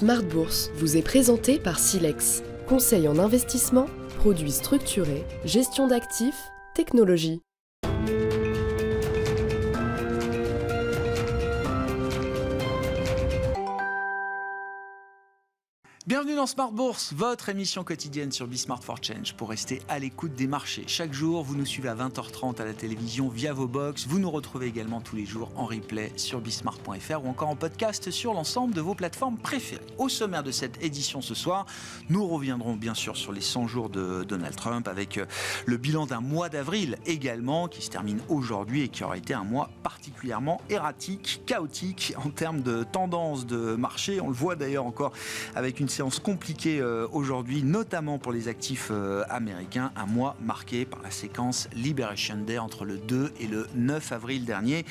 Smart Bourse vous est présenté par Silex. Conseil en investissement, produits structurés, gestion d'actifs, technologie. Bienvenue dans Smart Bourse, votre émission quotidienne sur Smart for Change pour rester à l'écoute des marchés. Chaque jour, vous nous suivez à 20h30 à la télévision via vos box. Vous nous retrouvez également tous les jours en replay sur bismart.fr ou encore en podcast sur l'ensemble de vos plateformes préférées. Au sommaire de cette édition ce soir, nous reviendrons bien sûr sur les 100 jours de Donald Trump avec le bilan d'un mois d'avril également qui se termine aujourd'hui et qui aura été un mois particulièrement erratique, chaotique en termes de tendance de marché. On le voit d'ailleurs encore avec une séance compliquée aujourd'hui, notamment pour les actifs américains. Un mois marqué par la séquence Liberation Day entre le 2 et le 9 avril dernier,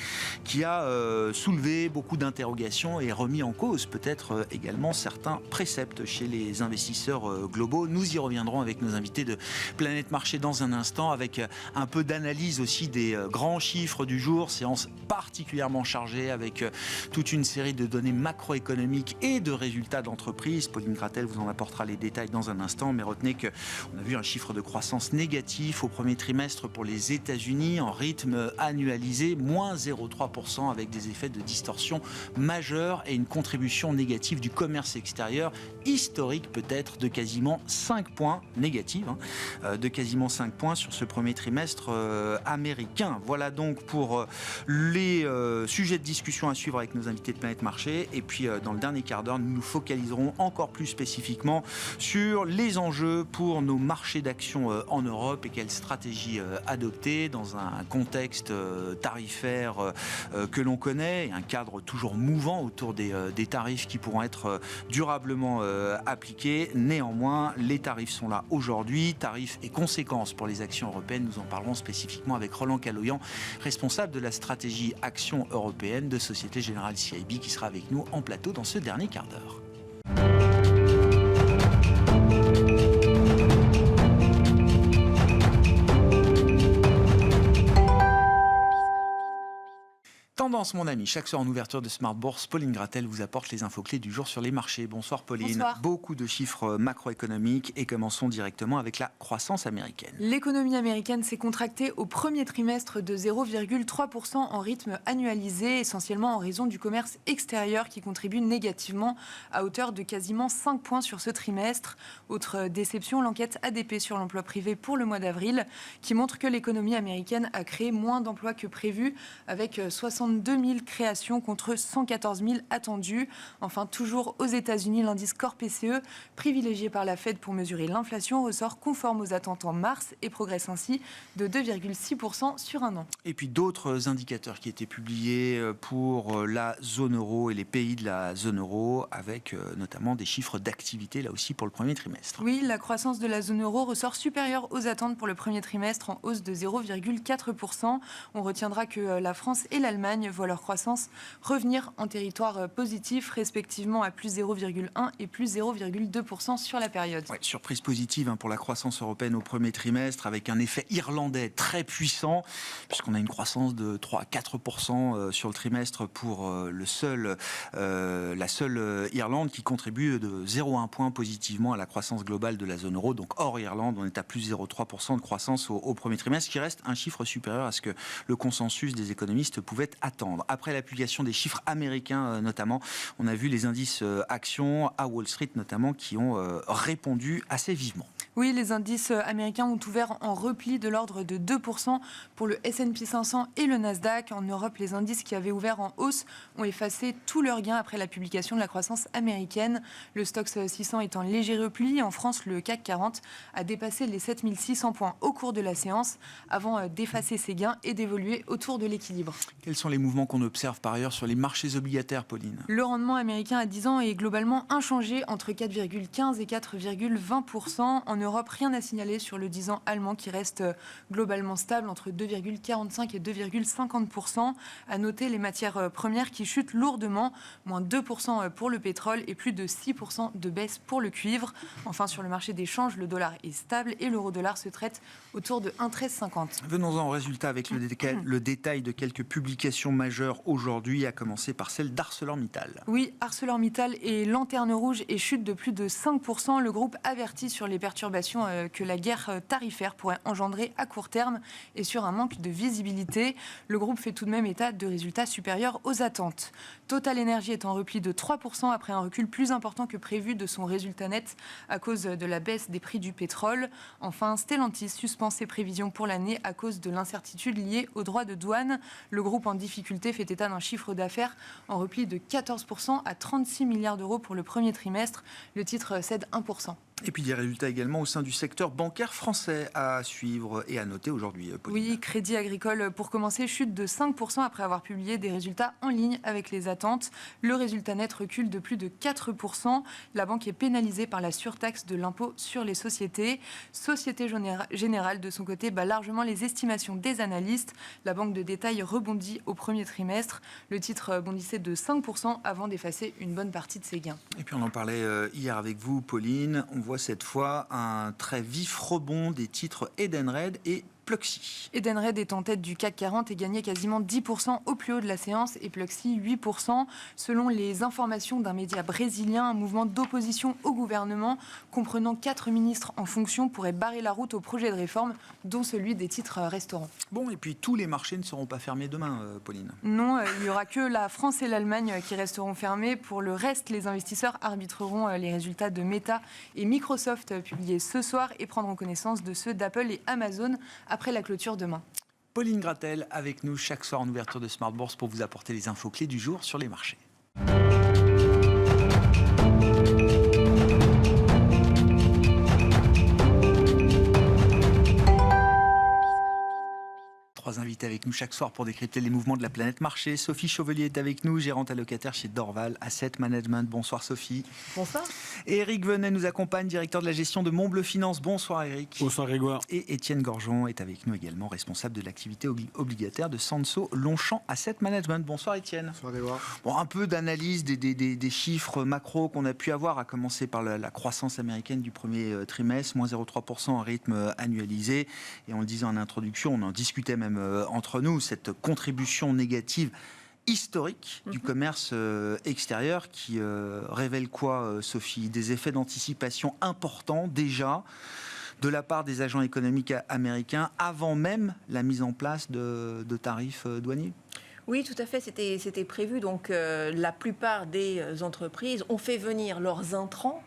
qui a soulevé beaucoup d'interrogations et remis en cause peut-être également certains préceptes chez les investisseurs globaux. Nous y reviendrons avec nos invités de Planète Marché dans un instant, avec un peu d'analyse aussi des grands chiffres du jour. Séance particulièrement chargée avec toute une série de données macroéconomiques et de résultats d'entreprise. Pauline Gratel vous en apportera les détails dans un instant, mais retenez qu'on a vu un chiffre de croissance négatif au premier trimestre pour les États-Unis en rythme annualisé, moins 0,3% avec des effets de distorsion majeurs et une contribution négative du commerce extérieur historique peut-être de quasiment 5 points négatifs, de quasiment 5 points sur ce premier trimestre américain. Voilà donc pour les sujets de discussion à suivre avec nos invités de Planète Marché. Et puis dans le dernier quart d'heure, nous nous focaliserons encore plus spécifiquement sur les enjeux pour nos marchés d'actions en Europe et quelle stratégie adopter dans un contexte tarifaire que l'on connaît et un cadre toujours mouvant autour des tarifs qui pourront être durablement appliqués. Néanmoins, les tarifs sont là aujourd'hui. Tarifs et conséquences pour les actions européennes. Nous en parlerons spécifiquement avec Roland Caloyan, responsable de la stratégie action européenne de Société Générale CIB, qui sera avec nous en plateau dans ce dernier quart d'heure. Tendance, mon ami. Chaque soir en ouverture de Smart Bourse, Pauline Gratel vous apporte les infos clés du jour sur les marchés. Bonsoir Pauline. Bonsoir. Beaucoup de chiffres macroéconomiques et commençons directement avec la croissance américaine. L'économie américaine s'est contractée au premier trimestre de 0,3% en rythme annualisé, essentiellement en raison du commerce extérieur qui contribue négativement à hauteur de quasiment 5 points sur ce trimestre. Autre déception, l'enquête ADP sur l'emploi privé pour le mois d'avril qui montre que l'économie américaine a créé moins d'emplois que prévu avec 62 000 créations contre 114 000 attendues. Enfin, toujours aux États-Unis, l'indice Core PCE, privilégié par la Fed pour mesurer l'inflation, ressort conforme aux attentes en mars et progresse ainsi de 2,6% sur un an. Et puis d'autres indicateurs qui étaient publiés pour la zone euro et les pays de la zone euro, avec notamment des chiffres d'activité là aussi pour le premier trimestre. Oui, la croissance de la zone euro ressort supérieure aux attentes pour le premier trimestre en hausse de 0,4%. On retiendra que la France et l'Allemagne voient leur croissance revenir en territoire positif, respectivement à plus 0,1 et plus 0,2% sur la période. Ouais, surprise positive pour la croissance européenne au premier trimestre, avec un effet irlandais très puissant, puisqu'on a une croissance de 3 à 4% sur le trimestre pour la seule Irlande, qui contribue de 0,1 point positivement à la croissance globale de la zone euro. Donc hors Irlande, on est à plus 0,3% de croissance au premier trimestre, qui reste un chiffre supérieur à ce que le consensus des économistes pouvait attendre. Après la publication des chiffres américains notamment, on a vu les indices actions à Wall Street notamment qui ont répondu assez vivement. Oui, les indices américains ont ouvert en repli de l'ordre de 2% pour le S&P 500 et le Nasdaq. En Europe, les indices qui avaient ouvert en hausse ont effacé tous leurs gains après la publication de la croissance américaine. Le Stoxx 600 est en léger repli. En France, le CAC 40 a dépassé les 7600 points au cours de la séance avant d'effacer ses gains et d'évoluer autour de l'équilibre. Quels sont les mouvements qu'on observe par ailleurs sur les marchés obligataires, Pauline ? Le rendement américain à 10 ans est globalement inchangé entre 4,15 et 4,20%. En Europe, rien à signaler sur le 10 ans allemand qui reste globalement stable entre 2,45 et 2,50%. À noter les matières premières qui chutent lourdement, moins 2% pour le pétrole et plus de 6% de baisse pour le cuivre. Enfin, sur le marché des changes, le dollar est stable et l'euro-dollar se traite autour de 1,1350. Venons-en au résultat avec le détail de quelques publications majeures aujourd'hui, à commencer par celle d'ArcelorMittal. Oui, ArcelorMittal est lanterne rouge et chute de plus de 5%. Le groupe avertit sur les perturbations que la guerre tarifaire pourrait engendrer à court terme et sur un manque de visibilité. Le groupe fait tout de même état de résultats supérieurs aux attentes. Total Energy est en repli de 3% après un recul plus important que prévu de son résultat net à cause de la baisse des prix du pétrole. Enfin, Stellantis suspend ses prévisions pour l'année à cause de l'incertitude liée aux droits de douane. Le groupe en difficulté fait état d'un chiffre d'affaires en repli de 14% à 36 milliards d'euros pour le premier trimestre. Le titre cède 1%. Et puis des résultats également au sein du secteur bancaire français à suivre et à noter aujourd'hui, Pauline. Oui, Crédit Agricole, pour commencer, chute de 5% après avoir publié des résultats en ligne avec les attentes. Le résultat net recule de plus de 4%. La banque est pénalisée par la surtaxe de l'impôt sur les sociétés. Société Générale, de son côté, bat largement les estimations des analystes. La banque de détail rebondit au premier trimestre. Le titre bondissait de 5% avant d'effacer une bonne partie de ses gains. Et puis on en parlait hier avec vous, Pauline. On voit cette fois un très vif rebond des titres Edenred et Pluxee. Edenred est en tête du CAC 40 et gagnait quasiment 10% au plus haut de la séance et Pluxee 8%. Selon les informations d'un média brésilien, un mouvement d'opposition au gouvernement comprenant 4 ministres en fonction pourrait barrer la route au projet de réforme, dont celui des titres restaurants. Bon, et puis tous les marchés ne seront pas fermés demain, Pauline. Non, il n'y aura que la France et l'Allemagne qui resteront fermés. Pour le reste, les investisseurs arbitreront les résultats de Meta et Microsoft publiés ce soir et prendront connaissance de ceux d'Apple et Amazon après la clôture demain. Pauline Gratel avec nous chaque soir en ouverture de Smart Bourse pour vous apporter les infos clés du jour sur les marchés. Trois invités avec nous chaque soir pour décrypter les mouvements de la planète marché. Sophie Chauvelier est avec nous, gérante allocataire chez Dorval Asset Management. Bonsoir Sophie. Bonsoir. Et Eric Venet nous accompagne, directeur de la gestion de Montbleu Finance. Bonsoir Eric. Bonsoir Grégoire. Et Étienne Gorgeon est avec nous également, responsable de l'activité obligataire de Sanso Longchamp Asset Management. Bonsoir Étienne. Bonsoir Grégoire. Bon, un peu d'analyse des chiffres macro qu'on a pu avoir, à commencer par la croissance américaine du premier trimestre, moins 0,3% en rythme annualisé. Et on le disait en introduction, on en discutait même entre nous, cette contribution négative historique du commerce extérieur qui révèle quoi, Sophie? Des effets d'anticipation importants déjà de la part des agents économiques américains avant même la mise en place de tarifs douaniers? Oui, tout à fait, c'était prévu. Donc la plupart des entreprises ont fait venir leurs intrants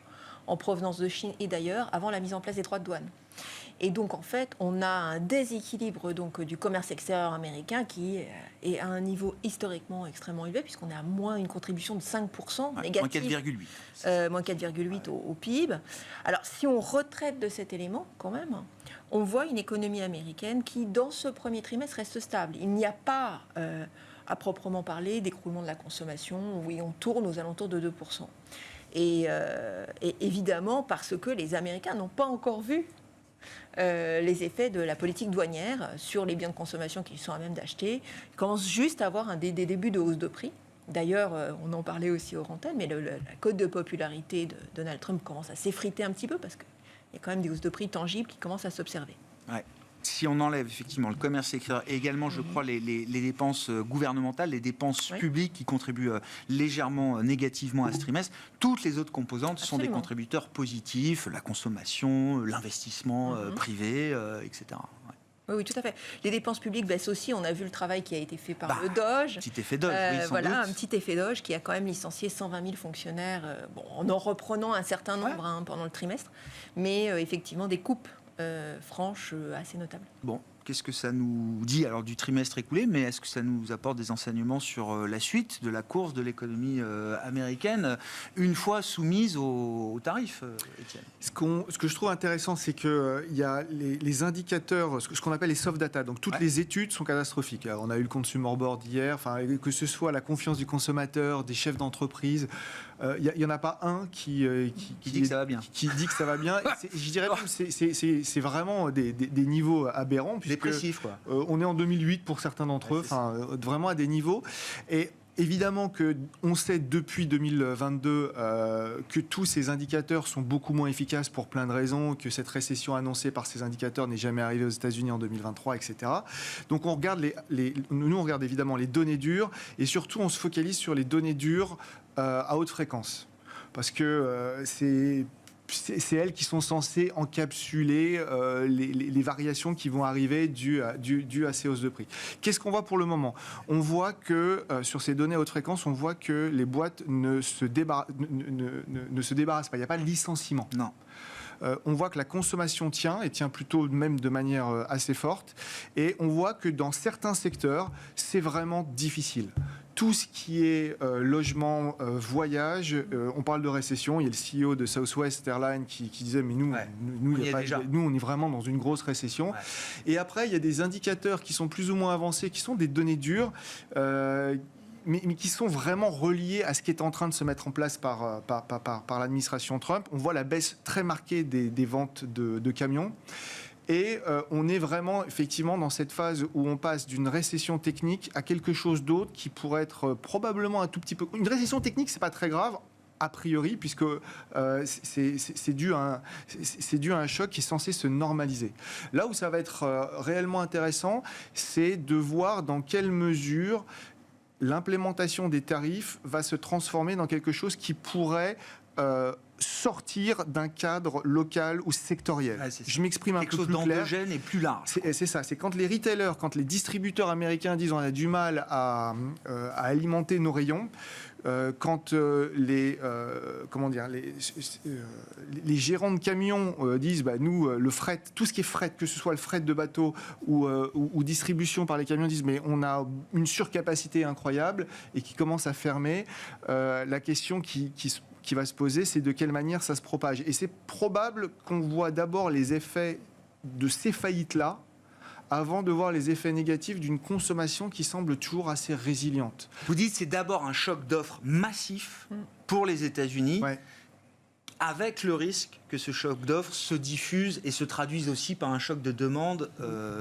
en provenance de Chine et d'ailleurs avant la mise en place des droits de douane. Et donc, en fait, on a un déséquilibre donc, du commerce extérieur américain qui est à un niveau historiquement extrêmement élevé, puisqu'on est à moins une contribution de 5% négative. Moins 4,8. Moins 4,8 au PIB. Alors, si on retraite de cet élément, quand même, on voit une économie américaine qui, dans ce premier trimestre, reste stable. Il n'y a pas, à proprement parler, d'écroulement de la consommation, où on tourne aux alentours de 2%. Et évidemment, parce que les Américains n'ont pas encore vu les effets de la politique douanière sur les biens de consommation qu'ils sont à même d'acheter. Ils commencent juste à avoir des débuts de hausse de prix. D'ailleurs, on en parlait aussi au Rantel, mais la cote de popularité de Donald Trump commence à s'effriter un petit peu parce qu'il y a quand même des hausses de prix tangibles qui commencent à s'observer. Ouais. Si on enlève effectivement le commerce extérieur et également, je crois, les dépenses gouvernementales, les dépenses publiques qui contribuent légèrement négativement à ce trimestre, toutes les autres composantes sont des contributeurs positifs, la consommation, l'investissement privé, etc. Ouais. Oui, tout à fait. Les dépenses publiques baissent aussi. On a vu le travail qui a été fait par le Doge. Petit effet Doge, oui, sans doute. Un petit effet Doge qui a quand même licencié 120 000 fonctionnaires, en reprenant un certain nombre pendant le trimestre, mais effectivement des coupes franche assez notable. Bon, qu'est-ce que ça nous dit alors du trimestre écoulé, mais est-ce que ça nous apporte des enseignements sur la suite de la course de l'économie américaine une fois soumise aux tarifs, Étienne? Ce que je trouve intéressant, c'est qu'il y a les indicateurs, ce qu'on appelle les soft data, donc toutes les études sont catastrophiques. Alors, on a eu le Consumer Board hier, que ce soit la confiance du consommateur, des chefs d'entreprise, Il n'y en a pas un qui dit que ça va bien. Qui dit que ça va bien. Je dirais même c'est vraiment des niveaux aberrants. Dépressifs, quoi. On est en 2008 pour certains d'entre eux, vraiment à des niveaux. Et évidemment qu'on sait depuis 2022 que tous ces indicateurs sont beaucoup moins efficaces pour plein de raisons, que cette récession annoncée par ces indicateurs n'est jamais arrivée aux États-Unis en 2023, etc. Donc on regarde nous on regarde évidemment les données dures et surtout on se focalise sur les données dures à haute fréquence parce que c'est elles qui sont censées encapsuler les variations qui vont arriver dues à ces hausses de prix. Qu'est-ce qu'on voit pour le moment ? On voit que sur ces données à haute fréquence, on voit que les boîtes ne se débarrassent pas. Il n'y a pas de licenciement. Non. On voit que la consommation tient, et tient plutôt même de manière assez forte. Et on voit que dans certains secteurs, c'est vraiment difficile. Tout ce qui est logement, voyage, on parle de récession. Il y a le CEO de Southwest Airlines qui disait mais nous, on est vraiment dans une grosse récession. Ouais. Et après, il y a des indicateurs qui sont plus ou moins avancés, qui sont des données dures. Mais qui sont vraiment reliés à ce qui est en train de se mettre en place par l'administration Trump. On voit la baisse très marquée des ventes de camions. Et on est vraiment effectivement dans cette phase où on passe d'une récession technique à quelque chose d'autre qui pourrait être probablement un tout petit peu... Une récession technique, c'est pas très grave, a priori, puisque c'est dû à un choc qui est censé se normaliser. Là où ça va être réellement intéressant, c'est de voir dans quelle mesure l'implémentation des tarifs va se transformer dans quelque chose qui pourrait sortir d'un cadre local ou sectoriel. Ouais, je m'exprime un peu plus clair. Quelque chose d'endogène et plus large. C'est ça. C'est quand les retailers, quand les distributeurs américains disent on a du mal à alimenter nos rayons, quand les gérants de camions disent nous le fret, tout ce qui est fret, que ce soit le fret de bateau ou distribution par les camions, disent mais on a une surcapacité incroyable et qui commence à fermer. La question qui va se poser, c'est de quelle manière ça se propage. Et c'est probable qu'on voit d'abord les effets de ces faillites-là avant de voir les effets négatifs d'une consommation qui semble toujours assez résiliente. Vous dites que c'est d'abord un choc d'offres massif pour les États-Unis, avec le risque que ce choc d'offres se diffuse et se traduise aussi par un choc de demande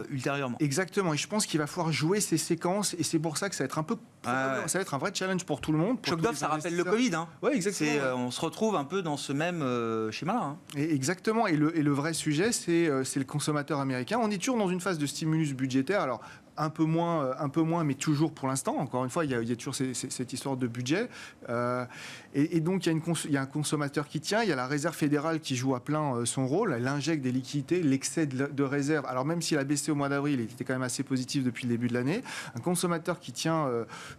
ultérieurement. Exactement, et je pense qu'il va falloir jouer ces séquences, et c'est pour ça que ça va être un peu... Ça va être un vrai challenge pour tout le monde. Choc d'offres, ça rappelle le Covid. Oui, exactement. On se retrouve un peu dans ce même schéma-là. Exactement, et le vrai sujet, c'est le consommateur américain. On est toujours dans une phase de stimulus budgétaire, alors un peu moins, mais toujours pour l'instant. Encore une fois, il y a toujours cette histoire de budget. Et donc, il y a un consommateur qui tient, il y a la réserve fédérale qui joue à plein son rôle, elle injecte des liquidités, l'excès de réserve. Alors même s'il a baissé au mois d'avril, il était quand même assez positif depuis le début de l'année. Un consommateur qui tient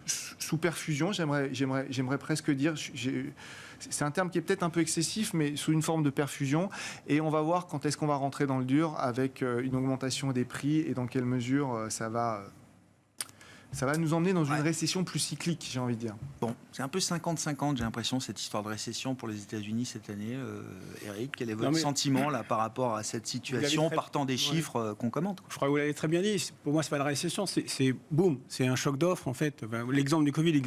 sous perfusion, j'aimerais presque dire... C'est un terme qui est peut-être un peu excessif, mais sous une forme de perfusion. Et on va voir quand est-ce qu'on va rentrer dans le dur avec une augmentation des prix et dans quelle mesure ça va nous emmener dans une récession plus cyclique, j'ai envie de dire. Bon, c'est un peu 50-50, j'ai l'impression, cette histoire de récession pour les États-Unis cette année. Eric, quel est votre sentiment là, par rapport à cette situation, partant des chiffres qu'on commente ? Je crois que vous l'avez très bien dit. Pour moi, c'est pas une récession, c'est boum, c'est un choc d'offres en fait. L'exemple du Covid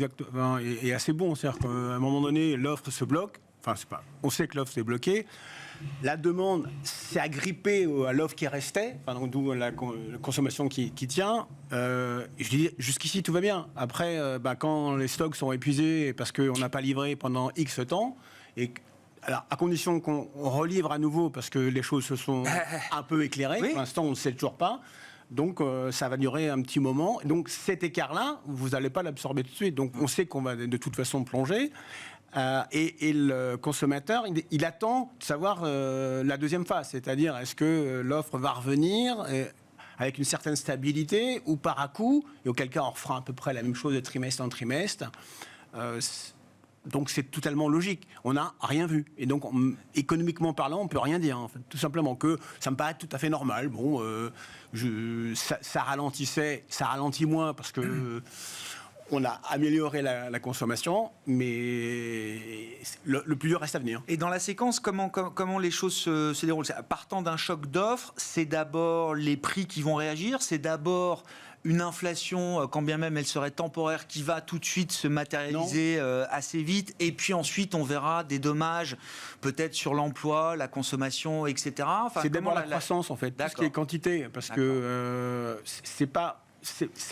est assez bon, c'est-à-dire qu'à un moment donné, l'offre se bloque. On sait que l'offre s'est bloquée. La demande s'est agrippée à l'offre qui restait, d'où la consommation qui tient. Je dis, jusqu'ici, tout va bien. Après, quand les stocks sont épuisés parce qu'on n'a pas livré pendant X temps, alors, à condition qu'on relivre à nouveau parce que les choses se sont un peu éclairées, pour l'instant, on ne sait toujours pas. Donc, ça va durer un petit moment. Donc, cet écart-là, vous n'allez pas l'absorber tout de suite. Donc, on sait qu'on va de toute façon plonger. Et le consommateur, il attend de savoir la deuxième phase, c'est-à-dire est-ce que l'offre va revenir avec une certaine stabilité ou par à-coup, et auquel cas on refera à peu près la même chose de trimestre en trimestre. Donc c'est totalement logique. On n'a rien vu. Et donc, économiquement parlant, on ne peut rien dire. En fait. Tout simplement que ça me paraît tout à fait normal. Bon, ça ralentit moins parce que... On a amélioré la consommation, mais le plus dur reste à venir. Et dans la séquence, comment les choses se déroulent ? Partant d'un choc d'offres, c'est d'abord les prix qui vont réagir, c'est d'abord une inflation, quand bien même elle serait temporaire, qui va tout de suite se matérialiser assez vite. Et puis ensuite, on verra des dommages, peut-être sur l'emploi, la consommation, etc. Enfin, c'est d'abord la croissance, en fait, tout ce qui est quantité, parce que c'est pas...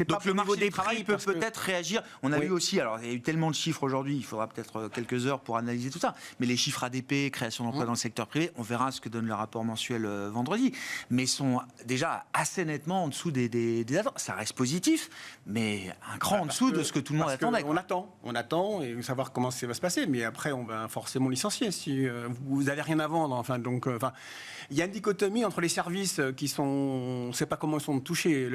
Donc le marché du travail peut peut-être réagir. On a vu aussi, alors il y a eu tellement de chiffres aujourd'hui, il faudra peut-être quelques heures pour analyser tout ça, mais les chiffres ADP, création d'emplois dans le secteur privé, on verra ce que donne le rapport mensuel vendredi, mais sont déjà assez nettement en dessous des attentes. Ça reste positif, mais un cran en dessous de ce que tout le monde attendait. On attend et savoir comment ça va se passer, mais après on va forcément licencier si vous n'avez rien à vendre. Il y a une dichotomie entre les services qui sont, on ne sait pas comment ils sont touchés.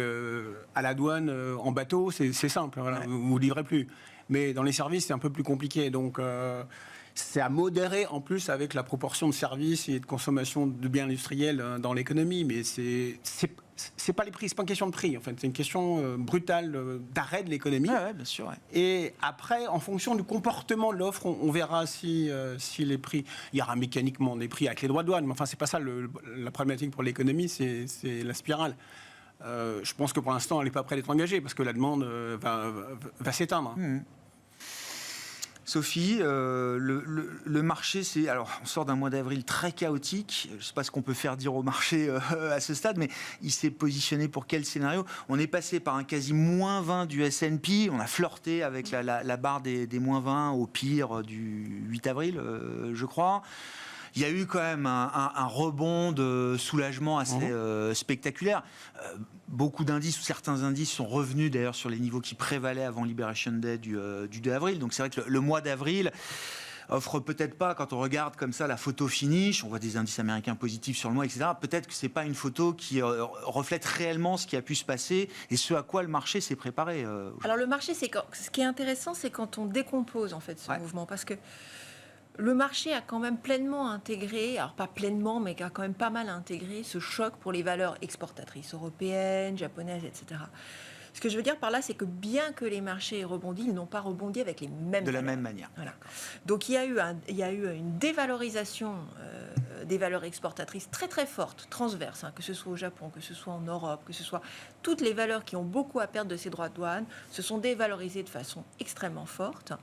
À la douane, en bateau, c'est simple, voilà, vous ne livrez plus. Mais dans les services, c'est un peu plus compliqué. Donc, c'est à modérer en plus avec la proportion de services et de consommation de biens industriels dans l'économie. Mais c'est pas les prix, c'est pas une question de prix. En fait, c'est une question brutale d'arrêt de l'économie. Ouais, bien sûr. Ouais. Et après, en fonction du comportement de l'offre, on verra si les prix. Il y aura mécaniquement des prix avec les droits de douane. Mais enfin, c'est pas ça la problématique pour l'économie, c'est la spirale. Je pense que pour l'instant, elle n'est pas prête d'être engagée parce que la demande va s'éteindre. Sophie, le marché, alors on sort d'un mois d'avril très chaotique. Je ne sais pas ce qu'on peut faire dire au marché à ce stade, mais il s'est positionné pour quel scénario? On est passé par un quasi moins 20 du S&P, on a flirté avec la barre des moins 20 au pire du 8 avril, je crois. Il y a eu quand même un rebond de soulagement assez spectaculaire. Beaucoup d'indices, ou certains indices, sont revenus d'ailleurs sur les niveaux qui prévalaient avant Liberation Day du 2 avril. Donc c'est vrai que le mois d'avril offre peut-être pas, quand on regarde comme ça la photo finish, on voit des indices américains positifs sur le mois, etc. Peut-être que c'est pas une photo qui reflète réellement ce qui a pu se passer et ce à quoi le marché s'est préparé. Alors le marché, ce qui est intéressant, c'est quand on décompose en fait ce mouvement, parce que le marché a quand même pleinement intégré, alors pas pleinement, mais a quand même pas mal intégré ce choc pour les valeurs exportatrices européennes, japonaises, etc. Ce que je veux dire par là, c'est que bien que les marchés aient rebondi, ils n'ont pas rebondi avec les mêmes de la même manière. Voilà. Donc il y a eu une dévalorisation des valeurs exportatrices très très forte, transverse, que ce soit au Japon, que ce soit en Europe, que ce soit toutes les valeurs qui ont beaucoup à perdre de ces droits de douane se sont dévalorisées de façon extrêmement forte.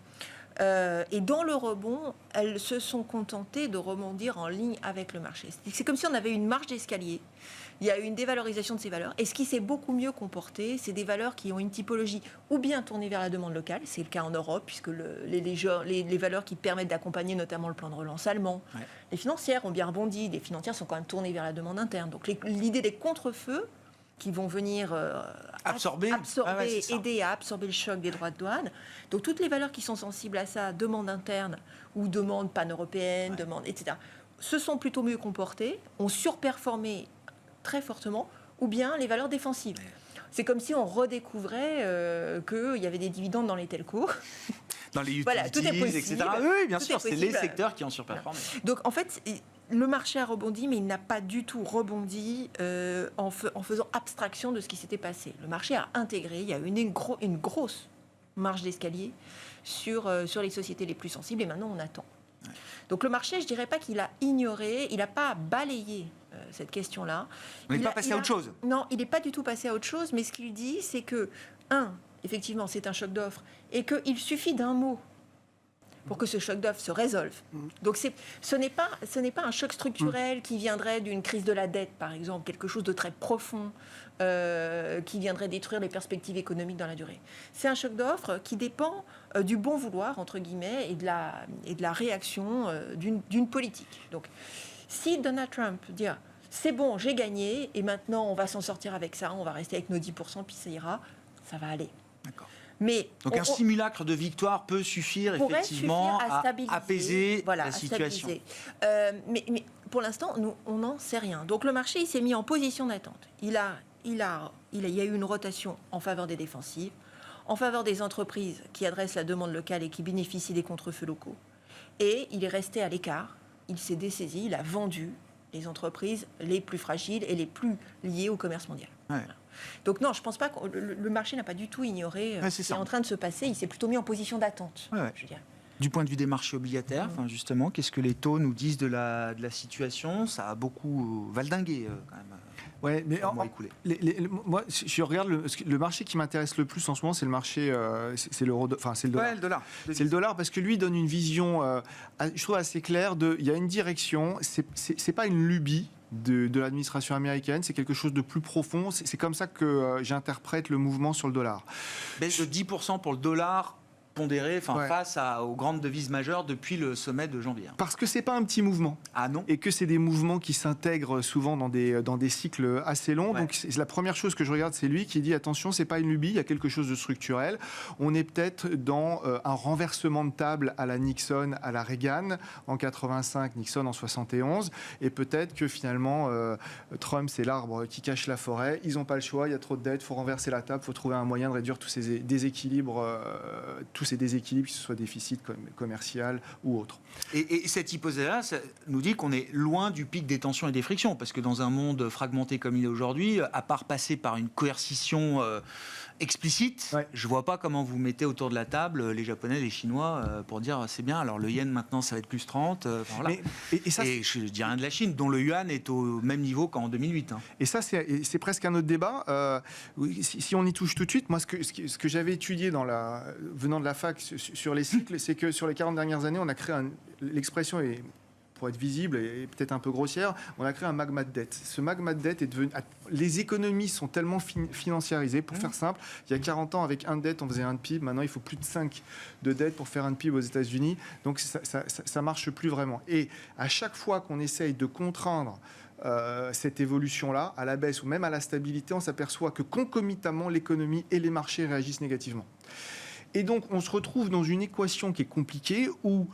Et dans le rebond, elles se sont contentées de rebondir en ligne avec le marché. C'est comme si on avait une marche d'escalier. Il y a eu une dévalorisation de ces valeurs. Et ce qui s'est beaucoup mieux comporté, c'est des valeurs qui ont une typologie ou bien tournée vers la demande locale. C'est le cas en Europe, puisque les valeurs qui permettent d'accompagner notamment le plan de relance allemand. Ouais. Les financières ont bien rebondi. Les financières sont quand même tournées vers la demande interne. Donc l'idée des contre-feux qui vont venir absorber, aider à absorber le choc des droits de douane. Donc toutes les valeurs qui sont sensibles à ça, demande interne ou demande pan-européenne, demande, etc., se sont plutôt mieux comportées, ont surperformé très fortement, ou bien les valeurs défensives. C'est comme si on redécouvrait qu'il y avait des dividendes dans les telcos. Dans les utilities, etc. Oui, bien sûr, c'est les secteurs qui ont surperformé. Voilà. Donc en fait, le marché a rebondi, mais il n'a pas du tout rebondi en faisant abstraction de ce qui s'était passé. Le marché a intégré, il y a eu une grosse marge d'escalier sur les sociétés les plus sensibles, et maintenant on attend. Ouais. Donc le marché, je ne dirais pas qu'il a ignoré, il n'a pas balayé cette question-là. On n'est pas passé à autre chose. Non, il n'est pas du tout passé à autre chose, mais ce qu'il dit, c'est que, effectivement, c'est un choc d'offres, et qu'il suffit d'un mot pour que ce choc d'offres se résolve. Donc ce n'est pas un choc structurel qui viendrait d'une crise de la dette, par exemple, quelque chose de très profond qui viendrait détruire les perspectives économiques dans la durée. C'est un choc d'offres qui dépend du bon vouloir, entre guillemets, et de la réaction d'une politique. Donc si Donald Trump dit « c'est bon, j'ai gagné, et maintenant on va s'en sortir avec ça, on va rester avec nos 10%, puis ça ira », ça va aller. D'accord. Mais donc un simulacre de victoire peut suffire effectivement à apaiser la situation. Mais pour l'instant, on n'en sait rien. Donc le marché, il s'est mis en position d'attente. Il y a eu une rotation en faveur des défensives, en faveur des entreprises qui adressent la demande locale et qui bénéficient des contre-feux locaux. Et il est resté à l'écart. Il s'est dessaisi, il a vendu les entreprises les plus fragiles et les plus liées au commerce mondial. Ouais. Voilà. Donc non, je ne pense pas que le marché n'a pas du tout ignoré ce qui est en train de se passer. Il s'est plutôt mis en position d'attente. Ouais. Je dirais. Du point de vue des marchés obligataires, justement, qu'est-ce que les taux nous disent de la situation? Ça a beaucoup valdingué quand même. Ouais, mais au mois écoulé. moi, je regarde le marché qui m'intéresse le plus en ce moment, c'est le marché, c'est l'euro, enfin c'est le dollar. Ouais, le dollar. C'est le dollar parce que lui donne une vision, je trouve assez claire. Il y a une direction. C'est pas une lubie de l'administration américaine, c'est quelque chose de plus profond. C'est comme ça que j'interprète le mouvement sur le dollar. Baisse de 10% pour le dollar pondéré Ouais. face aux grandes devises majeures depuis le sommet de janvier. Parce que c'est pas un petit mouvement. Ah non. Et que c'est des mouvements qui s'intègrent souvent dans des cycles assez longs. Ouais. Donc c'est la première chose que je regarde, c'est lui qui dit attention, c'est pas une lubie, il y a quelque chose de structurel. On est peut-être dans un renversement de table à la Nixon, à la Reagan en 85, Nixon en 71, et peut-être que finalement Trump c'est l'arbre qui cache la forêt. Ils n'ont pas le choix, il y a trop de dettes, faut renverser la table, faut trouver un moyen de réduire tous ces déséquilibres, que ce soit déficit commercial ou autre. Et cette hypothèse-là, ça nous dit qu'on est loin du pic des tensions et des frictions, parce que dans un monde fragmenté comme il est aujourd'hui, à part passer par une coercition explicite, Ouais. je vois pas comment vous mettez autour de la table les Japonais, les Chinois, pour dire c'est bien, alors le yen maintenant ça va être plus 30, voilà. Et ça, Et je dis rien de la Chine, dont le yuan est au même niveau qu'en 2008. Hein. Et ça, c'est presque un autre débat. Si on y touche tout de suite, moi, ce que j'avais étudié venant de la fac sur les cycles, c'est que sur les 40 dernières années, on a créé l'expression est pour être visible et peut-être un peu grossière, on a créé un magma de dette. Ce magma de dette est devenu... Les économies sont tellement financiarisées. Pour faire simple, il y a 40 ans, avec 1 de dette, on faisait 1 de PIB. Maintenant, il faut plus de 5 de dette pour faire 1 de PIB aux États-Unis. Donc, ça marche plus vraiment. Et à chaque fois qu'on essaye de contraindre cette évolution-là, à la baisse ou même à la stabilité, on s'aperçoit que concomitamment, l'économie et les marchés réagissent négativement. Et donc, on se retrouve dans une équation qui est compliquée où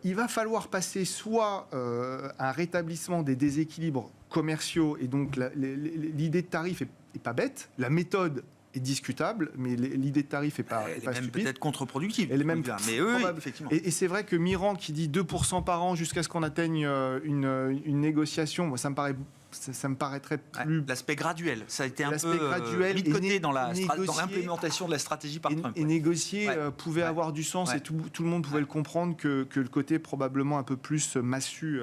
il va falloir passer soit un rétablissement des déséquilibres commerciaux, et donc l'idée de tarif est pas bête, la méthode est discutable, mais l'idée de tarif est pas Elle est pas même stupide. peut-être contre-productive. Elle est même mais eux, probable. effectivement. Et c'est vrai que Miran qui dit 2% par an jusqu'à ce qu'on atteigne une négociation, moi, ça me paraîtrait plus... L'aspect graduel, ça a été un L'aspect peu graduel mis de côté et dans négocier- l'implémentation de la stratégie par Trump. Et négocier Ouais. pouvait Ouais. avoir du sens, Ouais. et tout le monde pouvait le comprendre que le côté probablement un peu plus massu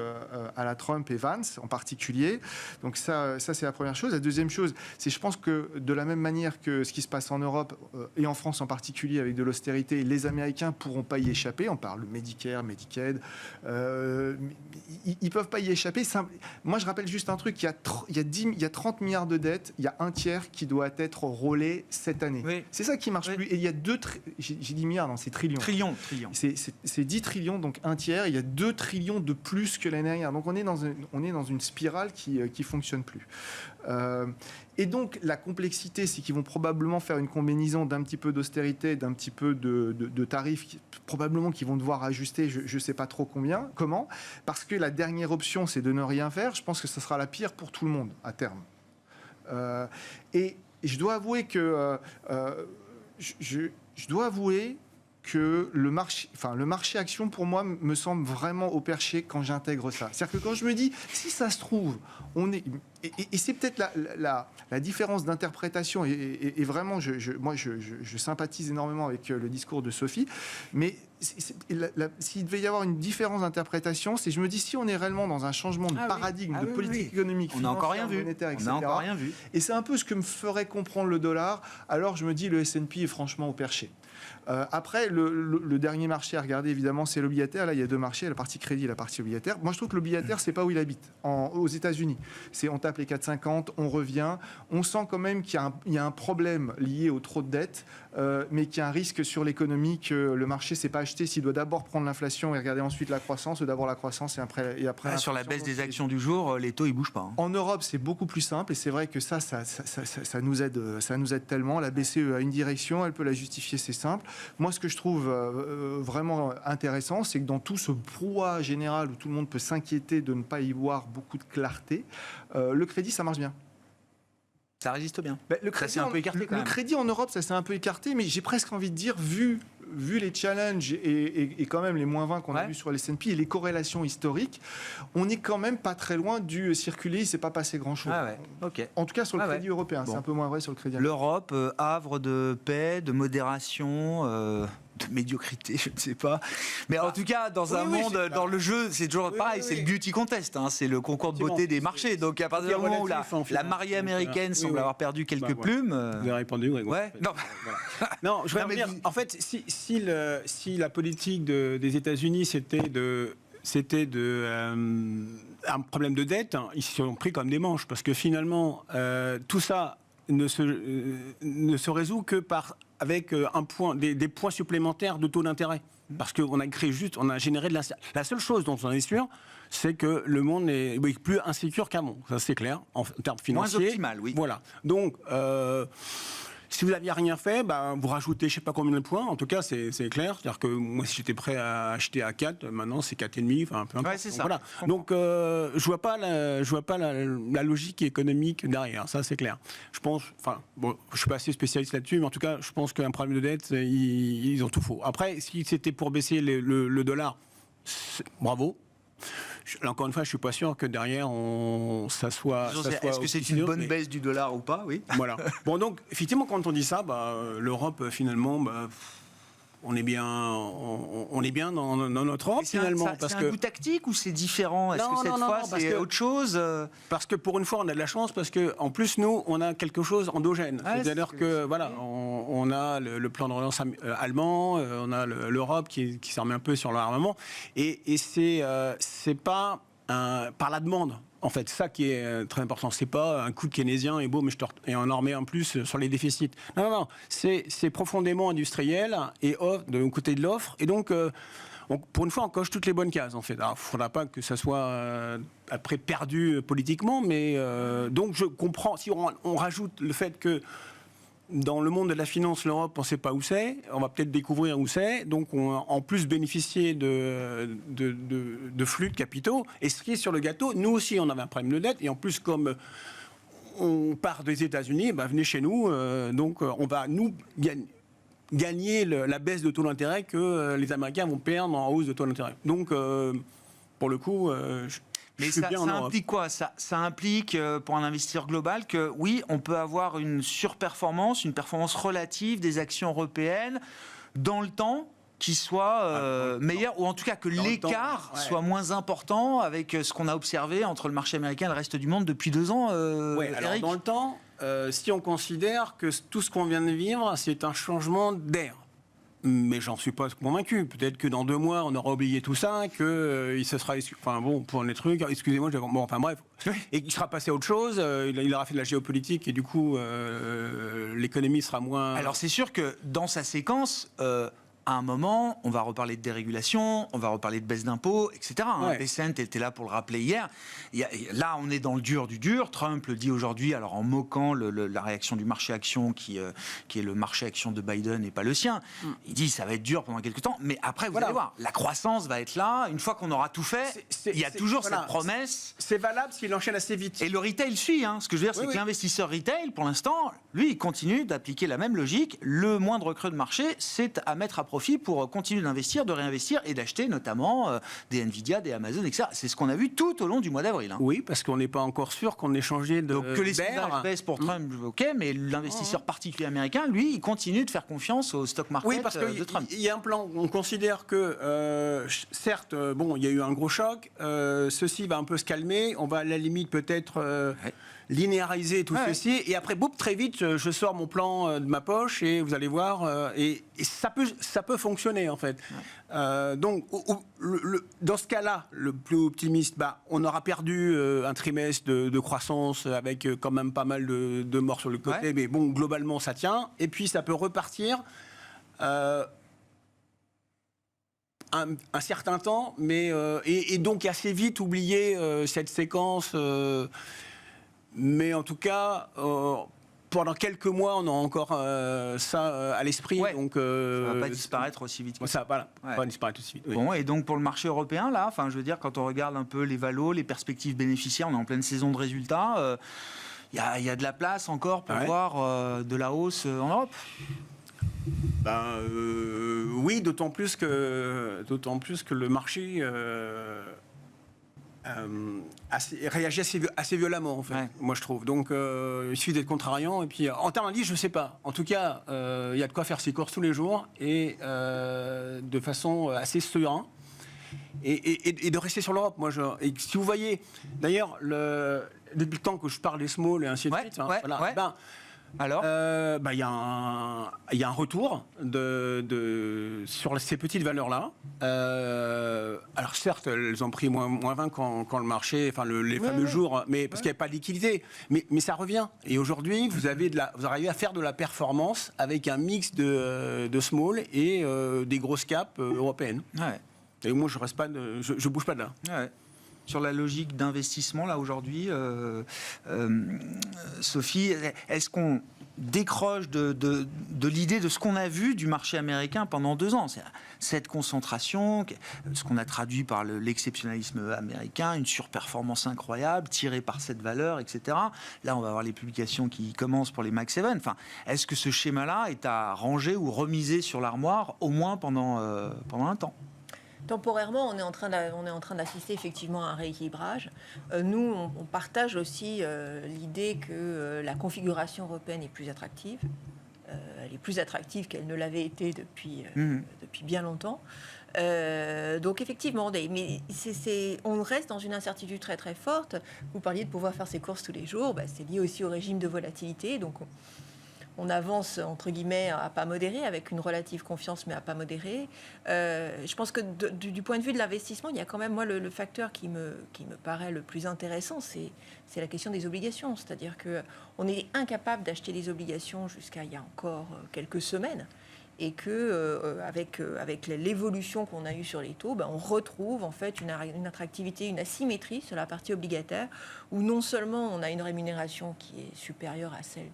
à la Trump et Vance en particulier. Donc ça c'est la première chose. La deuxième chose, c'est je pense que de la même manière que ce qui se passe en Europe et en France en particulier avec de l'austérité, les Américains pourront pas y échapper. On parle Medicare, Medicaid, ils peuvent pas y échapper. Moi je rappelle juste un truc, il y a 30 milliards de dettes, il y a un tiers qui doit être rôlé cette année. Oui. C'est ça qui marche Oui. plus. Et il y a j'ai dit milliards, non, c'est trillions. Trillion. C'est 10 trillions, donc un tiers. Il y a 2 trillions de plus que l'année dernière. Donc on est dans une spirale qui fonctionne plus. Et donc la complexité, c'est qu'ils vont probablement faire une combinaison d'un petit peu d'austérité, d'un petit peu de tarifs, probablement qu'ils vont devoir ajuster, je ne sais pas trop comment, parce que la dernière option, c'est de ne rien faire. Je pense que ce sera la pire pour tout le monde à terme. Et je dois avouer que le marché action, pour moi, me semble vraiment au perché quand j'intègre ça. C'est-à-dire que quand je me dis, si ça se trouve, et c'est peut-être la différence d'interprétation, et vraiment, moi, je sympathise énormément avec le discours de Sophie, mais s'il devait y avoir une différence d'interprétation, c'est je me dis, si on est réellement dans un changement de paradigme, de politique économique, On n'a encore rien financière, vu. monétaire, On etc., n'a encore rien vu. et c'est un peu ce que me ferait comprendre le dollar, alors je me dis, le S&P est franchement au perché. Après, le dernier marché à regarder, évidemment, c'est l'obligataire. Là, il y a deux marchés, la partie crédit et la partie obligataire. Moi, je trouve que l'obligataire, c'est pas où il habite, aux États-Unis. On tape les 4,50, on revient. On sent quand même qu'il y a un problème lié au trop de dettes, mais qu'il y a un risque sur l'économie, que le marché ne s'est pas acheté s'il doit d'abord prendre l'inflation et regarder ensuite la croissance, ou d'abord la croissance et après Sur la l'inflation. baisse des Donc, actions du jour, les taux, ils bougent pas. Hein. en Europe, c'est beaucoup plus simple, et c'est vrai que ça nous aide tellement. La BCE a une direction, elle peut la justifier, c'est simple. Moi, ce que je trouve vraiment intéressant, c'est que dans tout ce brouhaha général où tout le monde peut s'inquiéter de ne pas y voir beaucoup de clarté, le crédit, ça marche bien. Ça résiste bien. Ben, Ça s'est un peu écarté quand le même. crédit en Europe, ça s'est un peu écarté, mais j'ai presque envie de dire, vu vu les challenges et quand même les moins 20 qu'on a Ouais. vus sur les S&P et les corrélations historiques, on n'est quand même pas très loin du circuler, il ne s'est pas passé grand-chose. Ah ouais, ok. En tout cas sur le Ah ouais. crédit européen, Bon. c'est un peu moins vrai sur le crédit américain. L'Europe, havre de paix, de modération, de médiocrité, je ne sais pas. Mais en tout cas, dans un oui, monde, dans le jeu, c'est toujours Oui, pareil, oui, c'est oui. le beauty contest, hein, c'est le concours de beauté des marchés. Donc à partir du moment où relatif, en la finance. mariée américaine Oui, semble oui. avoir perdu quelques Bah, voilà. plumes... Vous avez répondu, Grégoire. Ouais, non. Voilà. Non, je vais Non, mais revenir. vous- En fait, si la politique des États-Unis c'était un problème de dette, hein, ils se sont pris comme des manches parce que finalement tout ça ne se résout que avec des points supplémentaires de taux d'intérêt. Parce qu'on a généré de l'incertitude. La seule chose dont on est sûr, c'est que le monde est plus insécure qu'avant. Ça, c'est clair, en termes financiers. Moins optimal, oui. Voilà. Donc, si vous n'aviez rien fait, vous rajoutez je ne sais pas combien de points. En tout cas, c'est clair. C'est-à-dire que moi, si j'étais prêt à acheter à 4, maintenant, c'est 4,5. Enfin, peu importe. Ouais, c'est ça. Voilà. Donc, je ne vois pas la logique économique derrière. Ça, c'est clair. Je pense... Enfin, bon, je ne suis pas assez spécialiste là-dessus, mais en tout cas, je pense qu'un problème de dette, ils ont tout faux. Après, si c'était pour baisser le dollar, bravo. Là, encore une fois, je ne suis pas sûr que derrière, ça soit... Est-ce que c'est une bonne baisse du dollar ou pas? Oui. Voilà. Bon, donc, effectivement, quand on dit ça, l'Europe, finalement, on est bien dans notre Europe, finalement. C'est un goût tactique ou c'est différent? Est-ce que cette fois, c'est autre chose? Parce que pour une fois, on a de la chance, parce qu'en plus, nous, on a quelque chose endogène. Ouais, c'est-à-dire que, voilà, on a le plan de relance allemand, on a l'Europe qui s'en remet un peu sur l'armement, et c'est pas par la demande. En fait, ça qui est très important, c'est pas un coup de keynésien et boum, et on en remet en plus sur les déficits. Non, c'est profondément industriel et de côté de l'offre. Et donc, pour une fois, on coche toutes les bonnes cases, en fait. Alors, il ne faudra pas que ça soit après perdu politiquement, mais donc je comprends. Si on rajoute le fait que dans le monde de la finance, l'Europe, on ne sait pas où c'est. On va peut-être découvrir où c'est. Donc, on va en plus bénéficier de flux de capitaux. Et ce qui est sur le gâteau, nous aussi, on avait un problème de dette. Et en plus, comme on part des États-Unis, venez chez nous. Donc, on va, nous, gagner la baisse de taux d'intérêt que les Américains vont perdre en hausse de taux d'intérêt. Donc, pour le coup... Mais ça implique quoi? Ça implique, pour un investisseur global, que oui, on peut avoir une surperformance, une performance relative des actions européennes dans le temps qui soit meilleure, ou en tout cas que l'écart soit moins important avec ce qu'on a observé entre le marché américain et le reste du monde depuis 2 ans. Alors Eric, dans le temps, si on considère que tout ce qu'on vient de vivre, c'est un changement d'air. Mais j'en suis pas convaincu. Peut-être que dans 2 mois, on aura oublié tout ça, que il se sera, enfin bon, pour les trucs. Excusez-moi, bon, enfin bref, et qu'il sera passé à autre chose. Il aura fait de la géopolitique et du coup, l'économie sera moins. Alors c'est sûr que dans sa séquence. À un moment, on va reparler de dérégulation, on va reparler de baisse d'impôts, etc. Ouais. Besant était là pour le rappeler hier. Là, on est dans le dur du dur. Trump le dit aujourd'hui, alors en moquant la réaction du marché action, qui est le marché action de Biden et pas le sien. Il dit ça va être dur pendant quelques temps, mais après, vous allez voir, la croissance va être là. Une fois qu'on aura tout fait, il y a toujours cette promesse. C'est valable s'il enchaîne assez vite. Et le retail suit. Ce que je veux dire, c'est que l'investisseur retail, pour l'instant, lui, il continue d'appliquer la même logique. Le moindre creux de marché, c'est à mettre à profit pour continuer d'investir, de réinvestir et d'acheter notamment des Nvidia, des Amazon, etc. C'est ce qu'on a vu tout au long du mois d'avril. Oui, parce qu'on n'est pas encore sûr qu'on ait changé de. Donc que les sondages baissent pour Trump, ok, mais l'investisseur particulier américain, lui, il continue de faire confiance au stock market de Trump. Il y a un plan. On considère que, certes, il y a eu un gros choc. Ceci va un peu se calmer. On va à la limite peut-être linéariser tout ceci. Et après, boum, très vite, je sors mon plan de ma poche et vous allez voir. Et ça peut fonctionner en fait. Donc, dans ce cas-là, le plus optimiste, on aura perdu un trimestre de croissance avec quand même pas mal de morts sur le côté. Mais bon, globalement, ça tient. Et puis, ça peut repartir. Un certain temps, mais et donc assez vite oublier cette séquence. Mais en tout cas, pendant quelques mois, on a encore ça à l'esprit. Donc, ça ne va pas disparaître aussi vite. Ça va pas disparaître aussi vite. Oui. Bon, et donc pour le marché européen, là, je veux dire, quand on regarde un peu les valos, les perspectives bénéficiaires, on est en pleine saison de résultats. Il y a de la place encore pour voir de la hausse en Europe. Oui, d'autant plus que le marché réagit assez violemment, en fait, Ouais. moi je trouve. Donc il suffit d'être contrariant. Et puis en termes d'indice, je ne sais pas. En tout cas, il y a de quoi faire ses courses tous les jours et de façon assez sereine. Et de rester sur l'Europe. Et si vous voyez, d'ailleurs, depuis le temps que je parle des small et ainsi de suite, ouais. Alors il y a un retour sur ces petites valeurs-là. Alors certes, elles ont pris moins 20 quand le marché, les fameux jours, mais parce qu'il n'y avait pas de liquidité. Mais ça revient. Et aujourd'hui, vous arrivez à faire de la performance avec un mix de small et des grosses caps européennes. ouais. Et moi, je bouge pas de là. Ouais. Sur la logique d'investissement, là, aujourd'hui, Sophie, est-ce qu'on décroche de l'idée de ce qu'on a vu du marché américain pendant 2 ans? C'est cette concentration, ce qu'on a traduit par l'exceptionnalisme américain, une surperformance incroyable, tirée par cette valeur, etc. Là, on va avoir les publications qui commencent pour les Mag 7. Enfin, est-ce que ce schéma-là est à ranger ou remiser sur l'armoire, au moins pendant un temps? Temporairement, on est en train d'assister effectivement à un rééquilibrage. Nous, on partage aussi l'idée que la configuration européenne est plus attractive. Elle est plus attractive qu'elle ne l'avait été depuis bien longtemps. Donc effectivement, on reste dans une incertitude très très forte. Vous parliez de pouvoir faire ses courses tous les jours. C'est lié aussi au régime de volatilité. Donc on avance, entre guillemets, à pas modéré, avec une relative confiance, mais à pas modéré. Je pense que du point de vue de l'investissement, il y a quand même, moi, le facteur qui me paraît le plus intéressant, c'est la question des obligations. C'est-à-dire qu'on est incapable d'acheter des obligations jusqu'à il y a encore quelques semaines. Et avec l'évolution qu'on a eue sur les taux, on retrouve en fait une attractivité, une asymétrie sur la partie obligataire, où non seulement on a une rémunération qui est supérieure à celle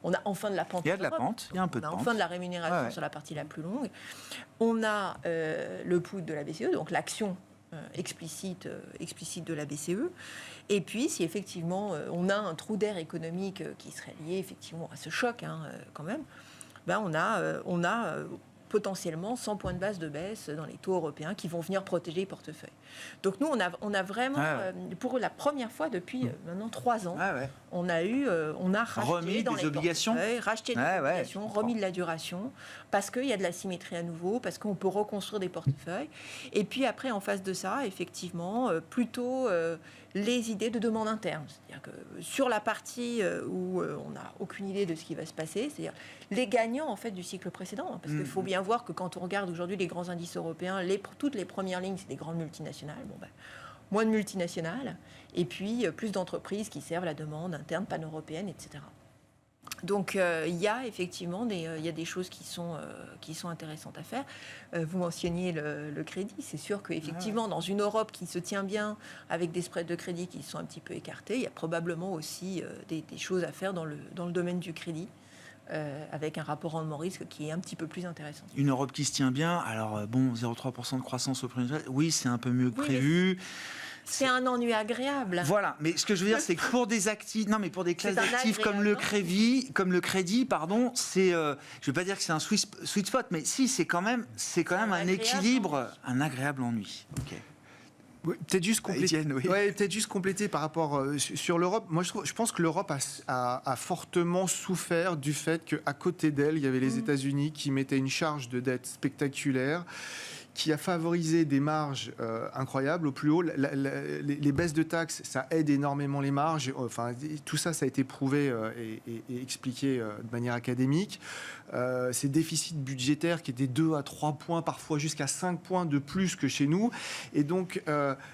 on a enfin de la pente. Il y a de la pente, il y a un peu de pente. On a enfin de la rémunération sur la partie la plus longue. On a le put de la BCE, donc l'action explicite de la BCE. Et puis, si effectivement on a un trou d'air économique qui serait lié effectivement à ce choc, quand même, on a potentiellement 100 points de base de baisse dans les taux européens qui vont venir protéger les portefeuilles. Donc nous, on a vraiment, pour la première fois depuis maintenant 3 ans, on a racheté remis dans des les obligations, obligations, remis de la duration, parce qu'il y a de la symétrie à nouveau, parce qu'on peut reconstruire des portefeuilles. Et puis après, en face de ça, effectivement, plutôt les idées de demande interne. C'est-à-dire que sur la partie où on n'a aucune idée de ce qui va se passer, c'est-à-dire les gagnants en fait du cycle précédent, parce qu'il faut bien voir que quand on regarde aujourd'hui les grands indices européens, toutes les premières lignes, c'est des grandes multinationales. Moins de multinationales, et puis plus d'entreprises qui servent la demande interne pan-européenne, etc. Donc il y a effectivement des choses qui sont intéressantes à faire. Vous mentionniez le crédit. C'est sûr qu'effectivement, dans une Europe qui se tient bien, avec des spreads de crédit qui sont un petit peu écartés, il y a probablement aussi des choses à faire dans le domaine du crédit. Avec un rapport rendement-risque qui est un petit peu plus intéressant. Une Europe qui se tient bien, alors 0,3% de croissance au premier trimestre, oui, c'est un peu mieux que prévu. C'est un ennui agréable. Voilà, mais ce que je veux dire, c'est que pour des actifs, pour des classes d'actifs comme le crédit, c'est, je vais pas dire que c'est un sweet spot, mais si, c'est quand même un équilibre, un agréable ennui. Ok. Oui, peut-être juste compléter par rapport sur l'Europe. Moi, je pense que l'Europe a fortement souffert du fait qu'à côté d'elle, il y avait les États-Unis qui mettaient une charge de dette spectaculaire, qui a favorisé des marges incroyables au plus haut. Les baisses de taxes, ça aide énormément les marges. Enfin, tout ça, ça a été prouvé et expliqué de manière académique. Ces déficits budgétaires qui étaient 2 à 3 points, parfois jusqu'à 5 points de plus que chez nous. Et donc,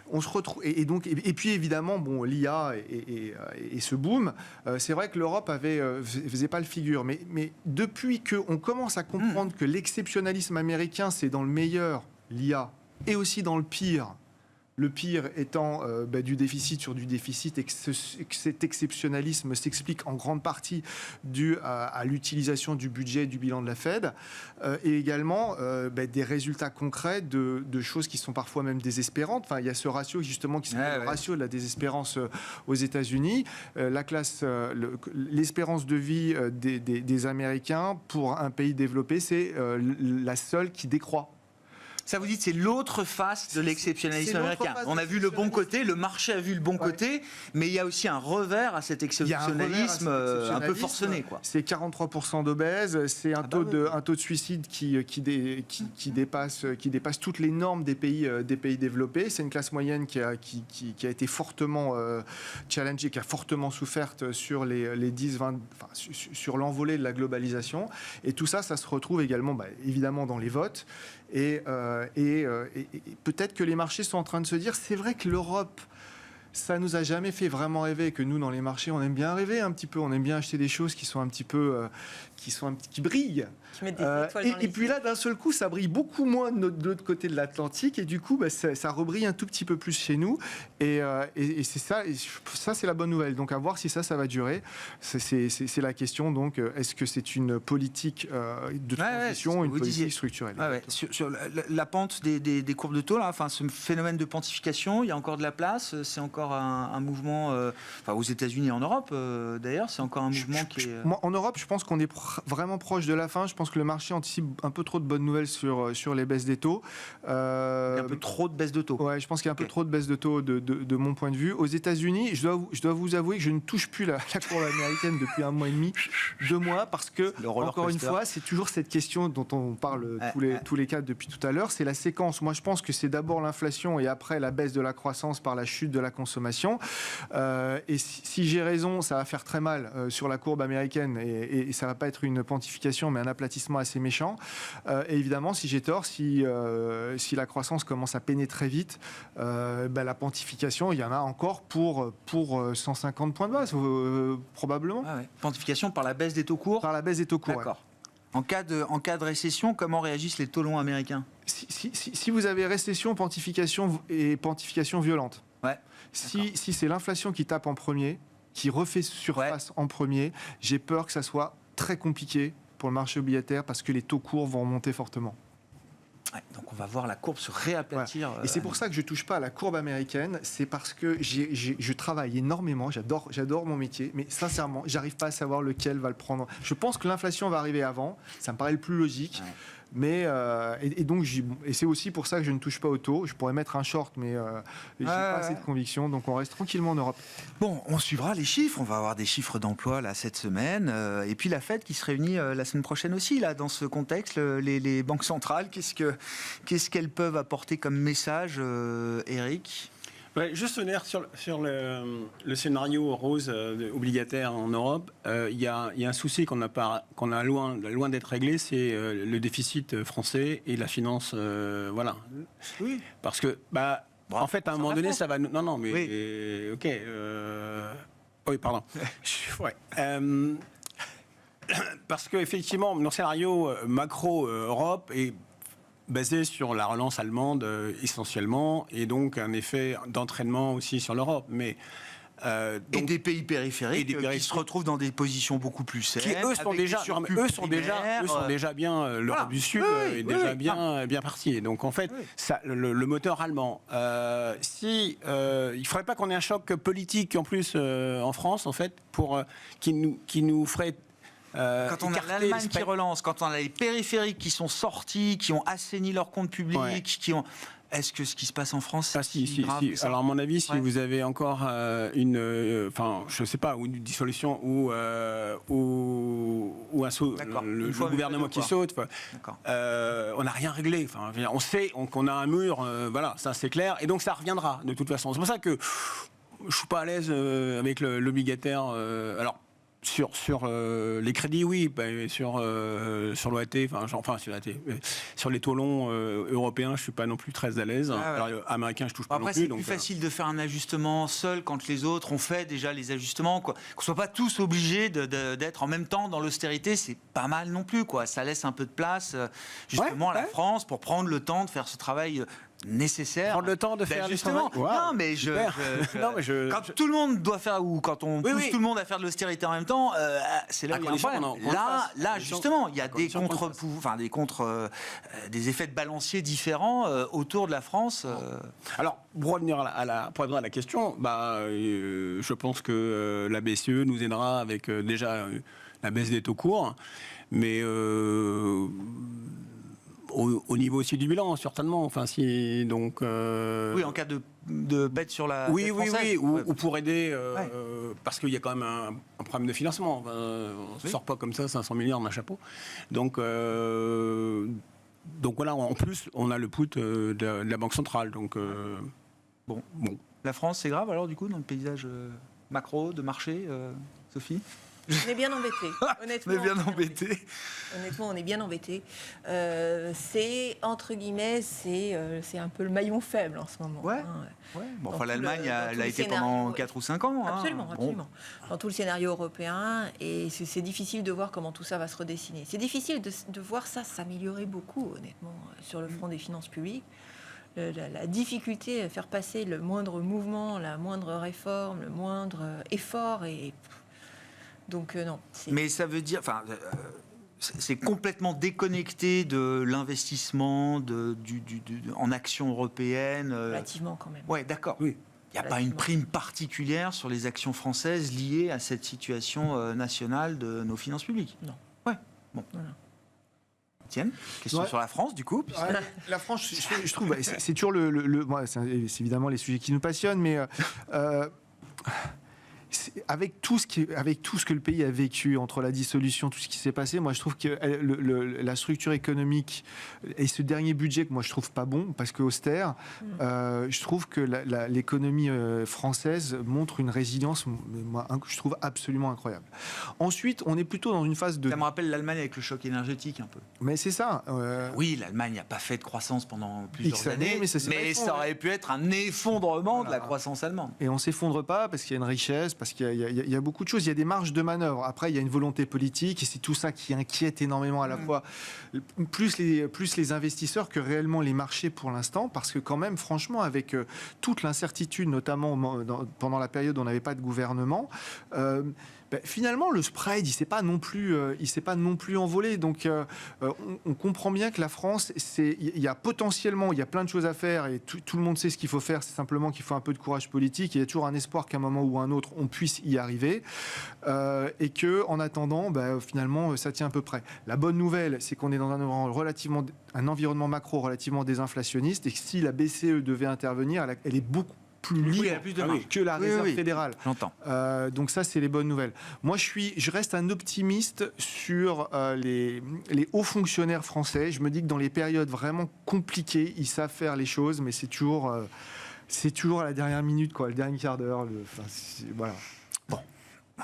on se retrouve. Et puis, évidemment, l'IA et ce boom, c'est vrai que l'Europe faisait pas le figure. Mais depuis qu'on commence à comprendre que l'exceptionnalisme américain, c'est dans le meilleur, l'IA, et aussi dans le pire, Le pire étant du déficit sur du déficit et que cet exceptionnalisme s'explique en grande partie dû à l'utilisation du budget et du bilan de la Fed et également des résultats concrets de choses qui sont parfois même désespérantes. Enfin, il y a ce ratio justement qui s'appelle le ratio de la désespérance aux États-Unis. L'espérance de vie des Américains pour un pays développé, c'est la seule qui décroît. Ça vous dit, c'est l'autre face de l'exceptionnalisme américain. On a vu le bon côté, le marché a vu le bon côté, mais il y a aussi un revers à cet exceptionnalisme un peu forcené, quoi. C'est 43% d'obèses, c'est un taux de suicide qui dépasse toutes les normes des pays développés. C'est une classe moyenne qui a été fortement challengée, qui a fortement souffert sur les 10-20, sur l'envolée de la globalisation. Et tout ça, ça se retrouve également, évidemment, dans les votes. Et peut-être que les marchés sont en train de se dire, c'est vrai que l'Europe, ça nous a jamais fait vraiment rêver, que nous, dans les marchés, on aime bien rêver un petit peu, on aime bien acheter des choses qui sont un petit peu, qui brillent. Et puis là, d'un seul coup, ça brille beaucoup moins de l'autre côté de l'Atlantique, et du coup, ça rebrille un tout petit peu plus chez nous. Et c'est ça, c'est la bonne nouvelle. Donc, à voir si ça va durer. C'est la question. Donc, est-ce que c'est une politique de transition, une politique structurelle? Sur la pente des courbes de taux, là, enfin, ce phénomène de pontification, il y a encore de la place. C'est encore un mouvement, aux États-Unis et en Europe, d'ailleurs, c'est encore un mouvement qui est. En Europe, je pense qu'on est vraiment proche de la fin. Je pense que le marché anticipe un peu trop de bonnes nouvelles sur les baisses des taux. Un peu trop de baisse de taux. Ouais, je pense qu'il y a un peu trop de baisse de taux de mon point de vue. Aux États-Unis, je dois vous avouer que je ne touche plus la courbe américaine depuis 1 mois et demi, 2 mois, parce que, encore une fois, c'est toujours cette question dont on parle tous les quatre depuis tout à l'heure, c'est la séquence. Moi, je pense que c'est d'abord l'inflation et après la baisse de la croissance par la chute de la consommation. Et si j'ai raison, ça va faire très mal sur la courbe américaine et ça va pas être une pontification, mais un aplatissement assez méchant. Et évidemment, si j'ai tort, si la croissance commence à peiner très vite, la pontification, il y en a encore pour 150 points de base, probablement. Pontification par la baisse des taux courts. Par la baisse des taux courts. D'accord. En cas de récession, comment réagissent les taux longs américains? Si vous avez récession, pontification et pontification violente. Si c'est l'inflation qui tape en premier, qui refait surface en premier, j'ai peur que ça soit très compliqué pour le marché obligataire parce que les taux courts vont remonter fortement. Donc on va voir la courbe se réaplatir. Et c'est pour ça que je ne touche pas à la courbe américaine, c'est parce que je travaille énormément, j'adore mon métier, mais sincèrement, j'arrive pas à savoir lequel va le prendre. Je pense que l'inflation va arriver avant, ça me paraît le plus logique. Mais donc c'est aussi pour ça que je ne touche pas au taux. Je pourrais mettre un short, mais j'ai pas assez de conviction. Donc on reste tranquillement en Europe. Bon, on suivra les chiffres. On va avoir des chiffres d'emploi là cette semaine, et puis la Fed qui se réunit la semaine prochaine aussi. Là, dans ce contexte, les banques centrales, qu'est-ce qu'elles peuvent apporter comme message, Eric? Juste sur le scénario rose obligataire en Europe, il y a un souci qu'on a loin d'être réglé, c'est le déficit français et la finance, voilà. Oui. Parce que, en fait, à un moment donné, ça va... Non, mais... Oui. Ok. Oui, pardon. Parce qu'effectivement, nos scénarios macro-Europe est basé sur la relance allemande essentiellement, et donc un effet d'entraînement aussi sur l'Europe. Mais et des pays périphériques qui se retrouvent dans des positions beaucoup plus saines, qui eux sont déjà bien, l'Europe du Sud est déjà bien partie. Et donc en fait, le moteur allemand, il faudrait pas qu'on ait un choc politique en plus en France en fait qui nous ferait quand on a l'Allemagne qui relance, quand on a les périphériques qui sont sortis, qui ont assaini leurs comptes publics, qui ont... Est-ce que ce qui se passe en France, si. Alors à mon avis, si vous avez encore je sais pas, ou une dissolution ou un saut, le gouvernement qui saute, on n'a rien réglé. Enfin, on sait qu'on a un mur, voilà, ça c'est clair, et donc ça reviendra de toute façon. C'est pour ça que je suis pas à l'aise avec l'obligataire. Alors. Sur les crédits, oui, sur l'OAT, sur les taux longs européens, je suis pas non plus très à l'aise. Alors, américains, je touche pas non plus. Après, c'est plus facile de faire un ajustement seul quand les autres ont fait déjà les ajustements, quoi. Qu'on soit pas tous obligés d'être en même temps dans l'austérité, c'est pas mal non plus, quoi. Ça laisse un peu de place justement à la France pour prendre le temps de faire ce travail nécessaire. Prendre le temps de faire justement. du travail. Non, mais Non, mais quand tout le monde doit faire, ou quand on pousse oui. tout le monde à faire de l'austérité en même temps, c'est là À où il y a un condition problème. qu'on le fasse. Là, À justement, il y a des condition qu'on le fasse. des effets de balancier différents autour de la France. Alors, pour revenir pour répondre à la question, je pense que la BCE nous aidera avec déjà la baisse des taux courts, mais au niveau aussi du bilan, certainement. Enfin, si donc. Oui, en cas de bête sur la. Oui, dette oui, française. oui, ou pour aider, parce qu'il y a quand même un problème de financement. Enfin, on ne sort pas comme ça 500 milliards d'un chapeau. Donc voilà, en plus, on a le put de la Banque centrale. Donc, bon. La France, c'est grave alors, du coup, dans le paysage macro, de marché, Sophie? On est bien embêtés. Honnêtement, On est bien embêtés. Honnêtement, on est bien embêtés. C'est, entre guillemets, c'est un peu le maillon faible en ce moment. Ouais. hein. Ouais. Bon, Dans enfin, tout l'Allemagne, le- dans elle tout a le été scénario, pendant ouais. 4 ou 5 ans. hein. Absolument, Bon. absolument. Dans tout le scénario européen, et c'est difficile de voir comment tout ça va se redessiner. C'est difficile de voir ça s'améliorer beaucoup, honnêtement, sur le front des finances publiques. La difficulté à faire passer le moindre mouvement, la moindre réforme, le moindre effort, et donc non. Mais ça veut dire, c'est complètement déconnecté de l'investissement en actions européennes. Relativement quand même. Ouais, d'accord. Oui. Il n'y a pas une prime particulière sur les actions françaises liées à cette situation nationale de nos finances publiques. Non. Ouais. Bon. Voilà. Tiens, question Ouais. sur la France, du coup. puisque- Ouais, la France, je trouve, c'est toujours moi, c'est évidemment les sujets qui nous passionnent, mais avec tout ce que le pays a vécu entre la dissolution, tout ce qui s'est passé, moi je trouve que la structure économique et ce dernier budget que moi je trouve pas bon parce que austère, je trouve que l'économie française montre une résilience, moi, que je trouve absolument incroyable. Ensuite, on est plutôt dans une phase de. Ça me rappelle l'Allemagne avec le choc énergétique un peu. Mais c'est ça. Oui, l'Allemagne n'a pas fait de croissance pendant plusieurs X années, mais ça s'est pas effondré. aurait pu être un effondrement de la Voilà. croissance allemande. Et on ne s'effondre pas parce qu'il y a une richesse, parce qu'il y a beaucoup de choses, il y a des marges de manœuvre. Après, il y a une volonté politique et c'est tout ça qui inquiète énormément à la fois plus les investisseurs que réellement les marchés pour l'instant, parce que quand même, franchement, avec toute l'incertitude, notamment pendant la période où on n'avait pas de gouvernement, finalement, le spread, il s'est pas non plus envolé. Donc, on comprend bien que la France, il y a potentiellement, il y a plein de choses à faire et tout le monde sait ce qu'il faut faire. C'est simplement qu'il faut un peu de courage politique. Il y a toujours un espoir qu'à un moment ou à un autre, on puisse y arriver et que, en attendant, finalement, ça tient à peu près. La bonne nouvelle, c'est qu'on est dans un environnement macro relativement désinflationniste et que si la BCE devait intervenir, elle est beaucoup plus libre elle a plus de marge. que la réserve fédérale. J'entends. Donc ça, c'est les bonnes nouvelles. Moi, je reste un optimiste sur les hauts fonctionnaires français. Je me dis que dans les périodes vraiment compliquées, ils savent faire les choses, mais c'est toujours à la dernière minute, quoi, le dernier quart d'heure. Voilà.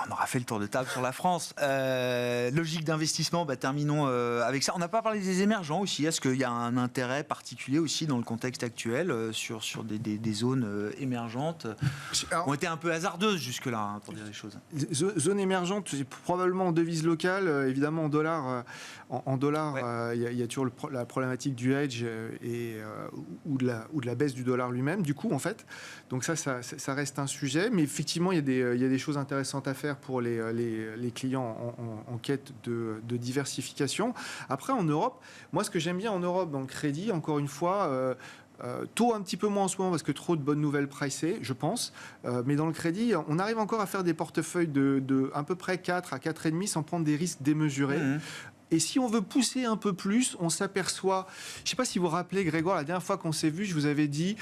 On aura fait le tour de table sur la France. Logique d'investissement, terminons avec ça. On n'a pas parlé des émergents aussi. Est-ce qu'il y a un intérêt particulier aussi dans le contexte actuel sur des zones émergentes qui ont été un peu hasardeuses jusque-là, hein, pour dire les choses. Zone émergente, c'est probablement en devise locale, évidemment en dollars. En dollars, Ouais. il y a toujours la problématique du hedge ou de la baisse du dollar lui-même, du coup, en fait. Donc ça reste un sujet. Mais effectivement, il y a des choses intéressantes à faire pour les clients en quête de diversification. Après, en Europe, moi, ce que j'aime bien en Europe, dans le crédit, encore une fois... tôt un petit peu moins en ce moment parce que trop de bonnes nouvelles pricées, je pense. Mais dans le crédit, on arrive encore à faire des portefeuilles de à peu près 4 à 4,5 sans prendre des risques démesurés. Et si on veut pousser un peu plus, on s'aperçoit... Je ne sais pas si vous vous rappelez, Grégoire, la dernière fois qu'on s'est vu, je vous avais dit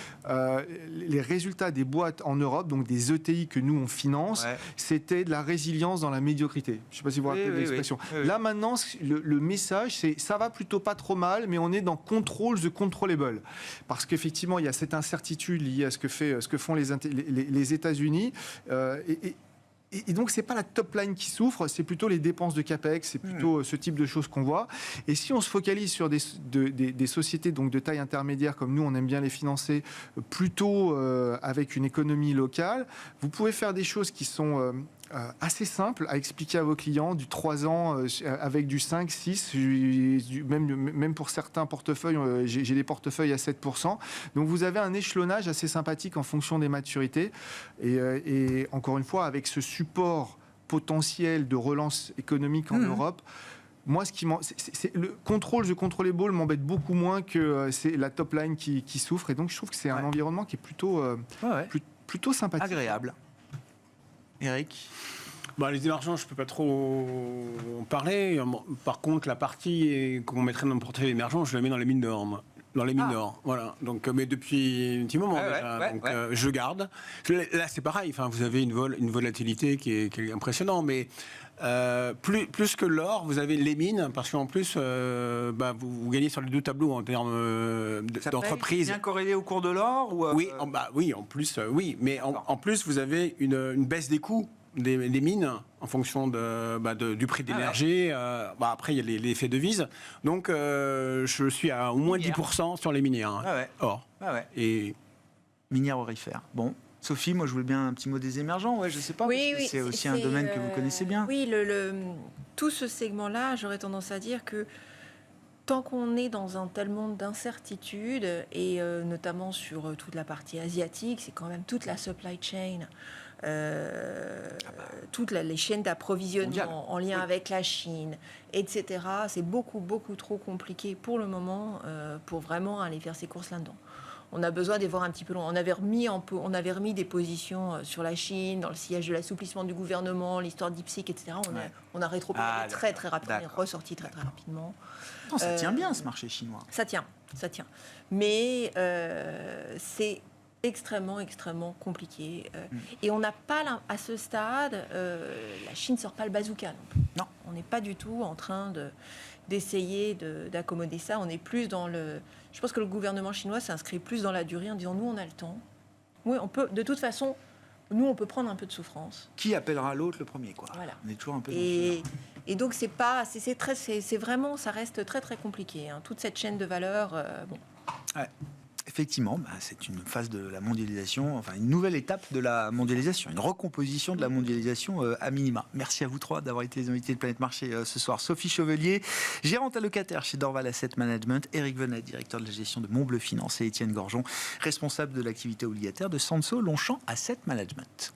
les résultats des boîtes en Europe, donc des ETI que nous, on finance, c'était de la résilience dans la médiocrité. Je ne sais pas si vous vous rappelez de l'expression. Oui. Là, maintenant, le message, c'est ça va plutôt pas trop mal, mais on est dans control the controllable. Parce qu'effectivement, il y a cette incertitude liée à ce que font les États-Unis. Et donc, ce n'est pas la top line qui souffre, c'est plutôt les dépenses de CAPEX, c'est plutôt ce type de choses qu'on voit. Et si on se focalise sur des sociétés donc de taille intermédiaire, comme nous, on aime bien les financer, plutôt avec une économie locale, vous pouvez faire des choses qui sont assez simple à expliquer à vos clients, du 3 ans avec du 5, 6, même pour certains portefeuilles, j'ai des portefeuilles à 7%. Donc vous avez un échelonnage assez sympathique en fonction des maturités. Et encore une fois, avec ce support potentiel de relance économique en Europe, moi, le the controllable m'embête beaucoup moins que c'est la top line qui souffre. Et donc, je trouve que c'est un environnement qui est plutôt sympathique. Agréable. Eric? Les émergents, je ne peux pas trop en parler. Par contre, la partie qu'on mettrait dans le portefeuille émergent, je la mets dans les mines d'or, moi. Dans les mines d'or, voilà. Donc, mais depuis un petit moment déjà. Je garde. Là, c'est pareil. Enfin, vous avez une volatilité qui est impressionnante, mais plus que l'or, vous avez les mines, parce qu'en plus, vous gagnez sur les deux tableaux en termes d'entreprise. Bien corrélé au cours de l'or ou Oui, en plus, oui. Mais en plus, vous avez une baisse des coûts des mines en fonction du prix d'énergie. Après, il y a l'effet devise. Donc, je suis à au moins 10% sur les minières. Or. Et minière aurifère. Bon. Sophie, moi je voulais bien un petit mot des émergents, je ne sais pas, c'est aussi un domaine que vous connaissez bien. Oui, tout ce segment-là, j'aurais tendance à dire que tant qu'on est dans un tel monde d'incertitude, et notamment sur toute la partie asiatique, c'est quand même toute la supply chain, toutes les chaînes d'approvisionnement en lien avec la Chine, etc. C'est beaucoup, beaucoup trop compliqué pour le moment pour vraiment aller faire ses courses là-dedans. On a besoin d'y voir un petit peu long. On avait remis des positions sur la Chine, dans le sillage de l'assouplissement du gouvernement, l'histoire d'IPSIC, etc. On a rétropédalé très, très rapidement, on est ressorti très, très rapidement. Non, ça tient bien, ce marché chinois. Ça tient. Mais c'est extrêmement, extrêmement compliqué. Et on n'a pas, à ce stade, la Chine ne sort pas le bazooka. Non. On n'est pas du tout en train d'essayer d'accommoder ça. On est plus dans je pense que le gouvernement chinois s'inscrit plus dans la durée en disant nous on a le temps. Oui, on peut. De toute façon, nous on peut prendre un peu de souffrance. Qui appellera l'autre le premier, quoi. Voilà. On est toujours un peu. Et donc c'est vraiment, ça reste très très compliqué. Toute cette chaîne de valeur. Ouais. Effectivement, c'est une phase de la mondialisation, enfin une nouvelle étape de la mondialisation, une recomposition de la mondialisation à minima. Merci à vous trois d'avoir été les invités de Planète Marché ce soir. Sophie Chevelier, gérante allocataire chez Dorval Asset Management, Éric Venet, directeur de la gestion de Montbleu Finance, et Étienne Gorgeon, responsable de l'activité obligataire de Sanso Longchamp Asset Management.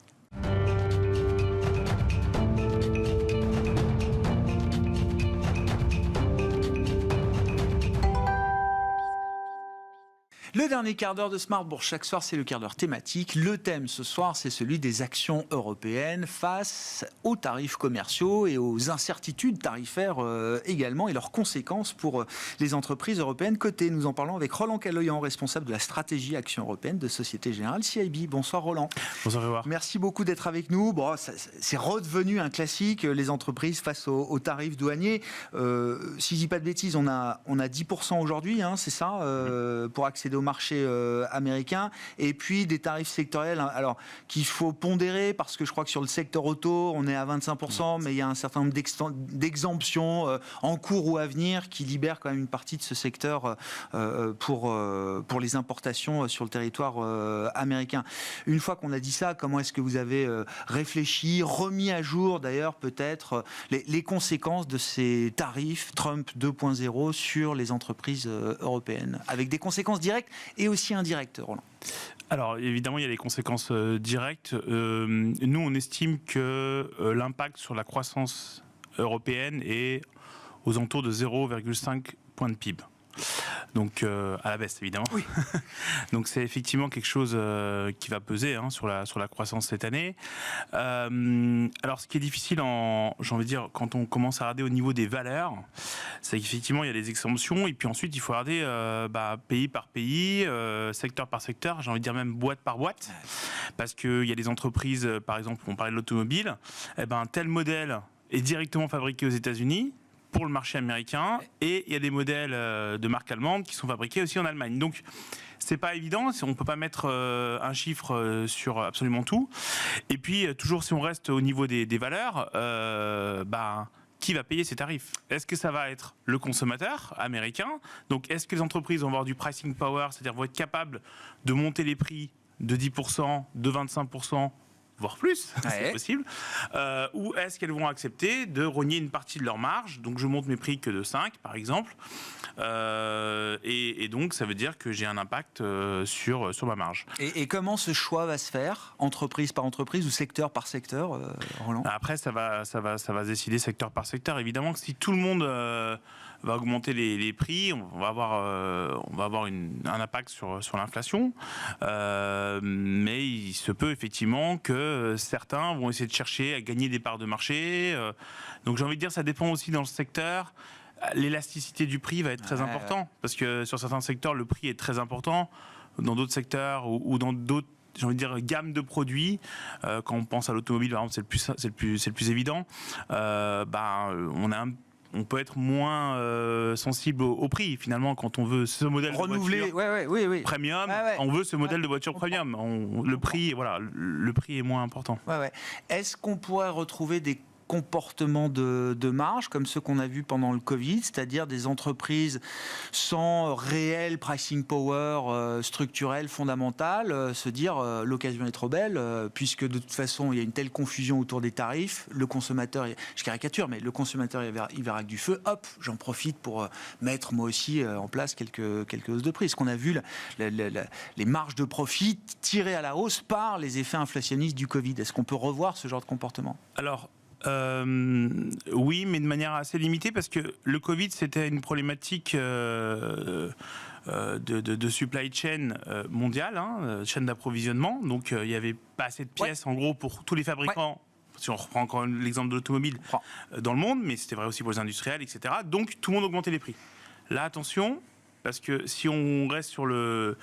Le dernier quart d'heure de Smart Bourse, chaque soir, c'est le quart d'heure thématique. Le thème ce soir, c'est celui des actions européennes face aux tarifs commerciaux et aux incertitudes tarifaires également et leurs conséquences pour les entreprises européennes cotées. Nous en parlons avec Roland Caloyan, responsable de la stratégie Action européenne de Société Générale CIB. Bonsoir Roland. Bonsoir Grégoire. Merci beaucoup d'être avec nous. Bon, c'est redevenu un classique, les entreprises face aux tarifs douaniers. Si je dis pas de bêtises, on a 10% aujourd'hui, c'est ça, pour accéder au marché américain, et puis des tarifs sectoriels alors qu'il faut pondérer, parce que je crois que sur le secteur auto on est à 25%, mais il y a un certain nombre d'exemptions en cours ou à venir qui libèrent quand même une partie de ce secteur pour les importations sur le territoire américain. Une fois qu'on a dit ça, comment est-ce que vous avez réfléchi, remis à jour d'ailleurs peut-être les conséquences de ces tarifs Trump 2.0 sur les entreprises européennes, avec des conséquences directes et aussi indirectes, Roland? Alors évidemment, il y a les conséquences directes. Nous, on estime que l'impact sur la croissance européenne est aux alentours de 0,5 points de PIB. Donc à la baisse évidemment. Oui. Donc c'est effectivement quelque chose qui va peser sur la croissance cette année. Alors ce qui est difficile j'ai envie de dire, quand on commence à regarder au niveau des valeurs, c'est qu'effectivement il y a des exemptions et puis ensuite il faut regarder pays par pays, secteur par secteur, j'ai envie de dire même boîte par boîte, parce qu'il y a des entreprises, par exemple on parlait de l'automobile, tel modèle est directement fabriqué aux États-Unis pour le marché américain, et il y a des modèles de marque allemande qui sont fabriqués aussi en Allemagne. Donc, c'est pas évident, on peut pas mettre un chiffre sur absolument tout. Et puis, toujours si on reste au niveau des valeurs, qui va payer ces tarifs? Est-ce que ça va être le consommateur américain? Donc, est-ce que les entreprises vont avoir du pricing power, c'est-à-dire vont être capables de monter les prix de 10%, de 25%, voire plus, Ouais. c'est possible, ou est-ce qu'elles vont accepter de rogner une partie de leur marge, donc je monte mes prix que de 5 par exemple, et donc ça veut dire que j'ai un impact sur ma marge. Et comment ce choix va se faire, entreprise par entreprise ou secteur par secteur, Roland? Après, ça va se décider secteur par secteur. Évidemment que si tout le monde va augmenter les prix, on va avoir un impact sur l'inflation. Mais il se peut effectivement que certains vont essayer de chercher à gagner des parts de marché. Donc j'ai envie de dire, ça dépend aussi dans le secteur. L'élasticité du prix va être très important parce que sur certains secteurs, le prix est très important. Dans d'autres secteurs ou dans d'autres, j'ai envie de dire, gamme de produits, quand on pense à l'automobile, par exemple, c'est le plus évident. On peut être moins sensible au prix finalement quand on veut ce modèle Renouveler, de voiture oui. premium. Ouais. On veut ce modèle de voiture premium. Le prix est moins important. Ouais. Est-ce qu'on pourrait retrouver des comportements de marge comme ceux qu'on a vus pendant le Covid, c'est-à-dire des entreprises sans réel pricing power structurel fondamental, se dire l'occasion est trop belle, puisque de toute façon il y a une telle confusion autour des tarifs, le consommateur, je caricature, mais le consommateur il verra que du feu, hop, j'en profite pour mettre moi aussi en place quelques hausses de prix. Est-ce qu'on a vu les marges de profit tirées à la hausse par les effets inflationnistes du Covid? Est-ce qu'on peut revoir ce genre de comportement? Alors, oui, mais de manière assez limitée, parce que le Covid, c'était une problématique de supply chain mondiale, chaîne d'approvisionnement. Donc, il n'y avait pas assez de pièces, en gros, pour tous les fabricants. Si on reprend encore l'exemple de l'automobile dans le monde, mais c'était vrai aussi pour les industriels, etc. Donc, tout le monde augmentait les prix. Là, attention, parce que si on reste sur les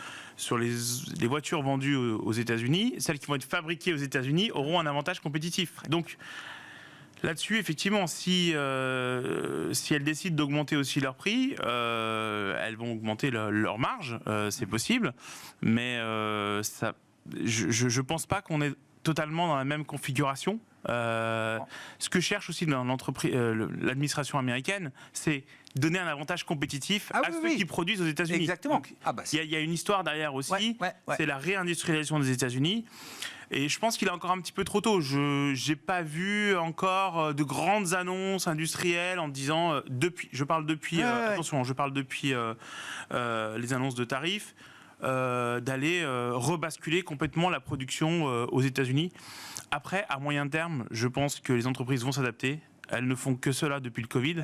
voitures vendues aux États-Unis, celles qui vont être fabriquées aux États-Unis auront un avantage compétitif. Donc, là-dessus, effectivement, si elles décident d'augmenter aussi leur prix, elles vont augmenter leur marge, c'est possible. Mais je ne pense pas qu'on est totalement dans la même configuration. Ce que cherche aussi l'administration américaine, c'est donner un avantage compétitif à ceux qui produisent aux États-Unis. Exactement. Il y a une histoire derrière aussi, c'est la réindustrialisation des États-Unis. Et je pense qu'il est encore un petit peu trop tôt. Je n'ai pas vu encore de grandes annonces industrielles en disant, attention, je parle depuis les annonces de tarifs, d'aller rebasculer complètement la production aux États-Unis. Après, à moyen terme, je pense que les entreprises vont s'adapter. Elles ne font que cela depuis le Covid.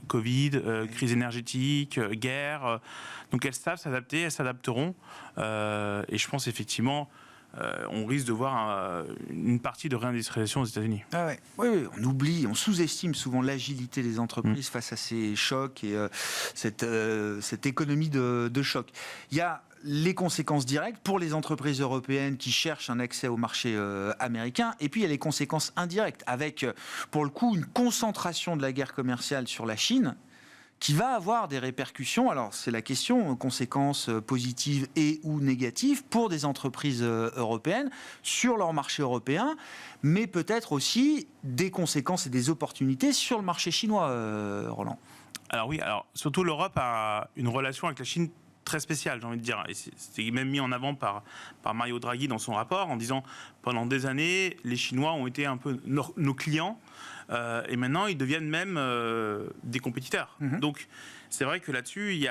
Covid, crise énergétique, guerre. Donc elles savent s'adapter, elles s'adapteront. Et je pense effectivement, on risque de voir une partie de réindustrialisation aux États-Unis. Oui, on sous-estime souvent l'agilité des entreprises face à ces chocs et cette économie de choc. Il y a les conséquences directes pour les entreprises européennes qui cherchent un accès au marché américain, et puis il y a les conséquences indirectes, avec pour le coup une concentration de la guerre commerciale sur la Chine, qui va avoir des répercussions. Alors c'est la question, conséquences positives et ou négatives pour des entreprises européennes sur leur marché européen, mais peut-être aussi des conséquences et des opportunités sur le marché chinois, Roland. Alors oui, surtout l'Europe a une relation avec la Chine très spécial, j'ai envie de dire. Et c'était même mis en avant par Mario Draghi dans son rapport, en disant pendant des années, les Chinois ont été un peu nos clients, et maintenant ils deviennent même des compétiteurs. Donc c'est vrai que là-dessus,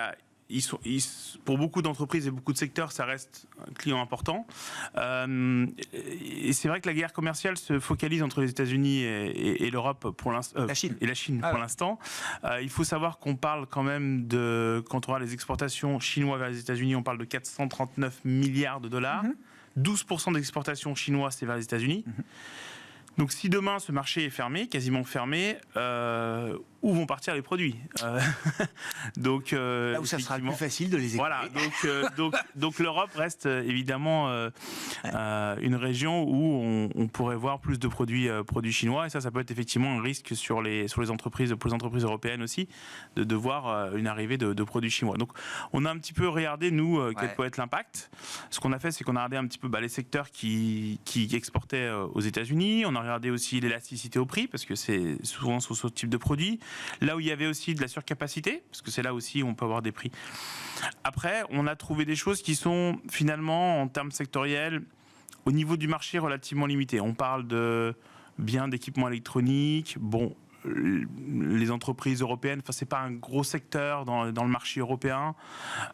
pour beaucoup d'entreprises et beaucoup de secteurs, ça reste un client important. Et c'est vrai que la guerre commerciale se focalise entre les États-Unis et l'Europe pour l'instant. La Chine pour l'instant. Il faut savoir qu'on parle quand même quand on voit les exportations chinoises vers les États-Unis, on parle de 439 milliards de dollars. 12% des exportations chinoises, c'est vers les États-Unis. Donc si demain ce marché est fermé, quasiment fermé, où vont partir les produits Donc là où ça sera plus facile de les exporter. Voilà, donc l'Europe reste évidemment une région où on pourrait voir plus de produits chinois, et ça peut être effectivement un risque pour les entreprises européennes aussi, de voir une arrivée de produits chinois. Donc on a un petit peu regardé, nous, quel peut être l'impact. Ce qu'on a fait, c'est qu'on a regardé un petit peu les secteurs qui exportaient aux États-Unis. On a regardé aussi l'élasticité au prix, parce que c'est souvent sur ce type de produit. Là où il y avait aussi de la surcapacité, parce que c'est là aussi où on peut avoir des prix. Après, on a trouvé des choses qui sont finalement, en termes sectoriels, au niveau du marché, relativement limité. On parle de biens d'équipement électronique. Bon, les entreprises européennes, enfin, c'est pas un gros secteur dans le marché européen.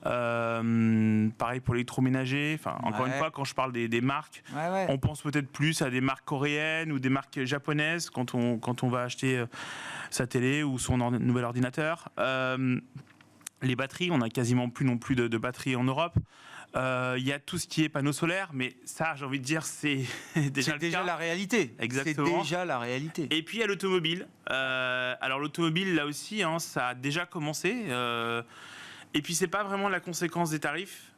Pareil pour l'électroménager. Enfin, encore une fois, quand je parle des marques, on pense peut-être plus à des marques coréennes ou des marques japonaises quand on va acheter sa télé ou son nouvel ordinateur. Les batteries, on n'a quasiment plus non plus de batteries en Europe. Il y a tout ce qui est panneaux solaires, mais ça, j'ai envie de dire, c'est déjà la réalité. Exactement. C'est déjà la réalité. Et puis il y a l'automobile. Alors l'automobile, là aussi, ça a déjà commencé. Et puis c'est pas vraiment la conséquence des tarifs.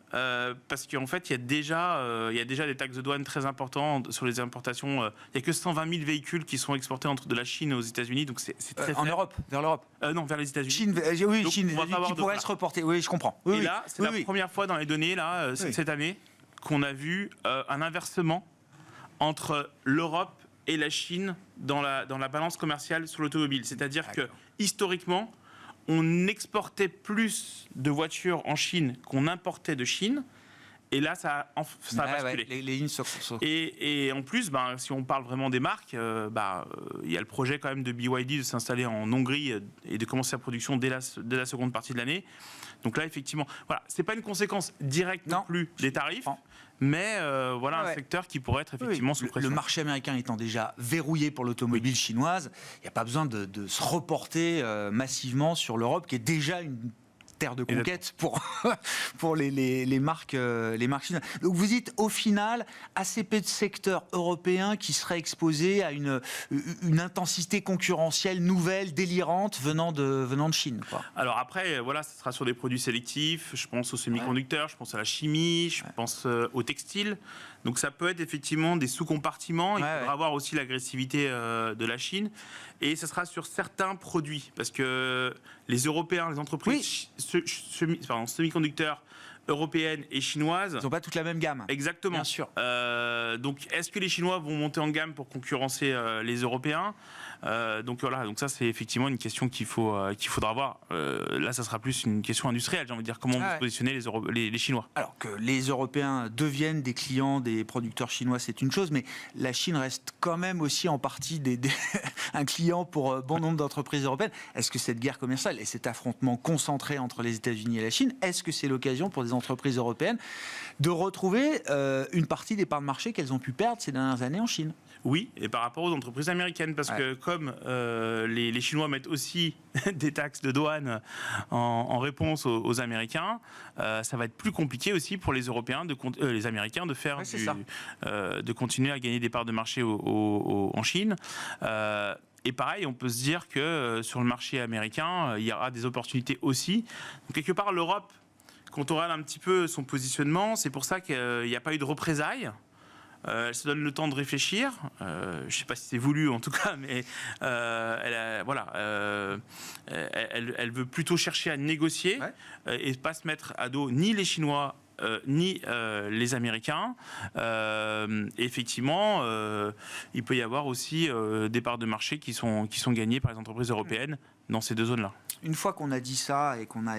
Parce qu'en fait, il y a déjà des taxes de douane très importantes sur les importations. Il n'y a que 120 000 véhicules qui sont exportés de la Chine aux États-Unis, donc c'est très en Europe, vers l'Europe. Non, vers les États-Unis. Chine, Donc, Chine on va pas avoir qui pourrait se reporter. Oui, je comprends. Oui, et là, c'est la première fois dans les données cette année qu'on a vu un inversement entre l'Europe et la Chine dans la balance commerciale sur l'automobile. C'est-à-dire que historiquement, on exportait plus de voitures en Chine qu'on importait de Chine. Et là, ça a basculé. Les lignes sont... Et en plus, si on parle vraiment des marques, il y a le projet quand même de BYD de s'installer en Hongrie et de commencer la production dès la seconde partie de l'année. Donc là, effectivement, voilà, c'est pas une conséquence directe non plus des tarifs. Mais un secteur qui pourrait être effectivement sous pression. Le marché américain étant déjà verrouillé pour l'automobile chinoise, il n'y a pas besoin de se reporter massivement sur l'Europe, qui est déjà une terre de conquête pour les marques chinoises. Donc vous dites au final assez peu de secteurs européens qui seraient exposés à une intensité concurrentielle nouvelle, délirante venant de Chine, quoi. Alors après, voilà, ça sera sur des produits sélectifs. Je pense aux semi-conducteurs, je pense à la chimie, je pense au textile. Donc ça peut être effectivement des sous-compartiments. Il faudra voir aussi l'agressivité de la Chine. Et ça sera sur certains produits. Parce que les Européens, les entreprises semi-conducteurs européennes et chinoises... Ils n'ont pas toute la même gamme. Exactement. Bien sûr. Donc est-ce que les Chinois vont monter en gamme pour concurrencer les Européens ? Donc voilà, donc ça c'est effectivement une question qu'il faudra voir. Là, ça sera plus une question industrielle, j'ai envie de dire, comment vont se positionner les Chinois. Alors que les Européens deviennent des clients des producteurs chinois, c'est une chose, mais la Chine reste quand même aussi en partie un client pour bon nombre d'entreprises européennes. Est-ce que cette guerre commerciale et cet affrontement concentré entre les États-Unis et la Chine, est-ce que c'est l'occasion pour des entreprises européennes de retrouver une partie des parts de marché qu'elles ont pu perdre ces dernières années en Chine ? Oui, et par rapport aux entreprises américaines, parce que comme les Chinois mettent aussi des taxes de douane en réponse aux Américains, ça va être plus compliqué aussi pour les Européens, les Américains, de faire de continuer à gagner des parts de marché en Chine. Et pareil, on peut se dire que sur le marché américain, il y aura des opportunités aussi. Donc, quelque part, l'Europe, quand on regarde un petit peu son positionnement, c'est pour ça qu'il n'y a pas eu de représailles. Elle se donne le temps de réfléchir. Je ne sais pas si c'est voulu en tout cas, mais elle veut plutôt chercher à négocier et pas se mettre à dos ni les Chinois ni les Américains. Effectivement, il peut y avoir aussi des parts de marché qui sont gagnées par les entreprises européennes dans ces deux zones-là. Une fois qu'on a dit ça et qu'on a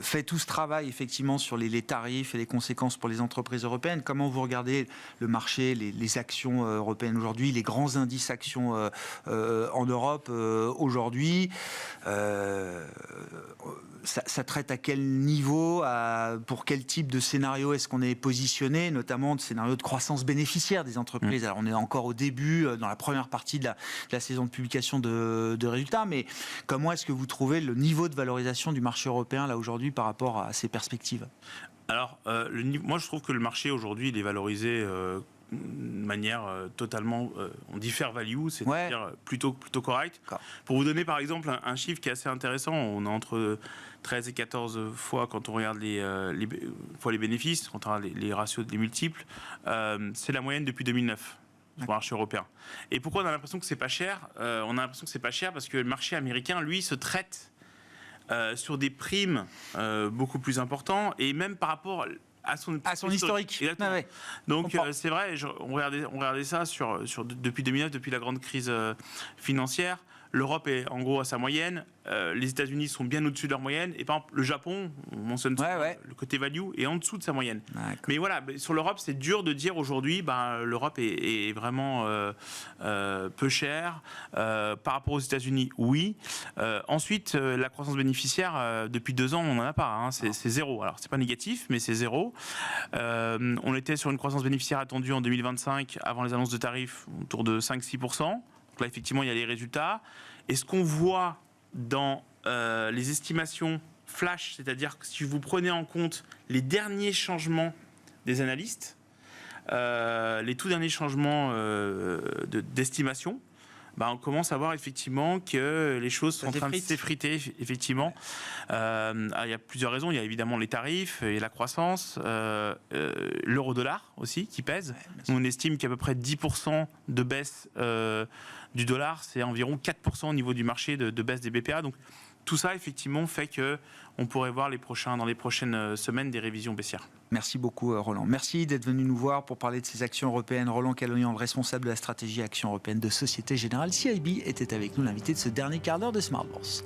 fait tout ce travail effectivement sur les tarifs et les conséquences pour les entreprises européennes, comment vous regardez le marché, les actions européennes aujourd'hui, les grands indices actions en Europe aujourd'hui, ça traite à quel niveau, pour quel type de scénario est-ce qu'on est positionné, notamment de scénario de croissance bénéficiaire des entreprises. Alors on est encore au début, dans la première partie de la saison de publication de résultats, mais comment est-ce que vous trouvez le niveau de valorisation du marché européen là aujourd'hui par rapport à ces perspectives ? Alors, moi je trouve que le marché aujourd'hui il est valorisé de manière totalement, on dit fair value, c'est-à-dire plutôt correct. Pour vous donner par exemple un chiffre qui est assez intéressant, on est entre 13 et 14 fois quand on regarde les bénéfices, quand on regarde les ratios des multiples, c'est la moyenne depuis 2009. Sur le marché européen. Et pourquoi on a l'impression que c'est pas cher ? On a l'impression que c'est pas cher parce que le marché américain, lui, se traite sur des primes beaucoup plus importants et même par rapport à son historique. Exactement. Ah ouais. Donc c'est vrai, on regardait ça depuis 2009, depuis la grande crise financière. L'Europe est en gros à sa moyenne. Les États-Unis sont bien au-dessus de leur moyenne. Et par exemple, le Japon, on mentionne le côté value, est en dessous de sa moyenne. Mais voilà, sur l'Europe, c'est dur de dire aujourd'hui, l'Europe est vraiment peu chère. Par rapport aux États-Unis, oui. Ensuite, la croissance bénéficiaire, depuis 2 ans, on n'en a pas. Hein, c'est zéro. Alors, c'est pas négatif, mais c'est zéro. On était sur une croissance bénéficiaire attendue en 2025, avant les annonces de tarifs, autour de 5-6%. Donc là, effectivement, il y a les résultats. Et ce qu'on voit dans les estimations flash, c'est-à-dire que si vous prenez en compte les derniers changements des analystes, les tout derniers changements d'estimation, on commence à voir effectivement que les choses sont en train de s'effriter, effectivement. Il y a plusieurs raisons. Il y a évidemment les tarifs et la croissance, l'euro-dollar aussi qui pèse. On estime qu'à peu près 10% de baisse du dollar, c'est environ 4% au niveau du marché de baisse des BPA. Donc tout ça, effectivement, fait qu'on pourrait voir dans les prochaines semaines des révisions baissières. Merci beaucoup, Roland. Merci d'être venu nous voir pour parler de ces actions européennes. Roland Calognan, le responsable de la stratégie Action européenne de Société Générale CIB, était avec nous, l'invité de ce dernier quart d'heure de Smart Bourse.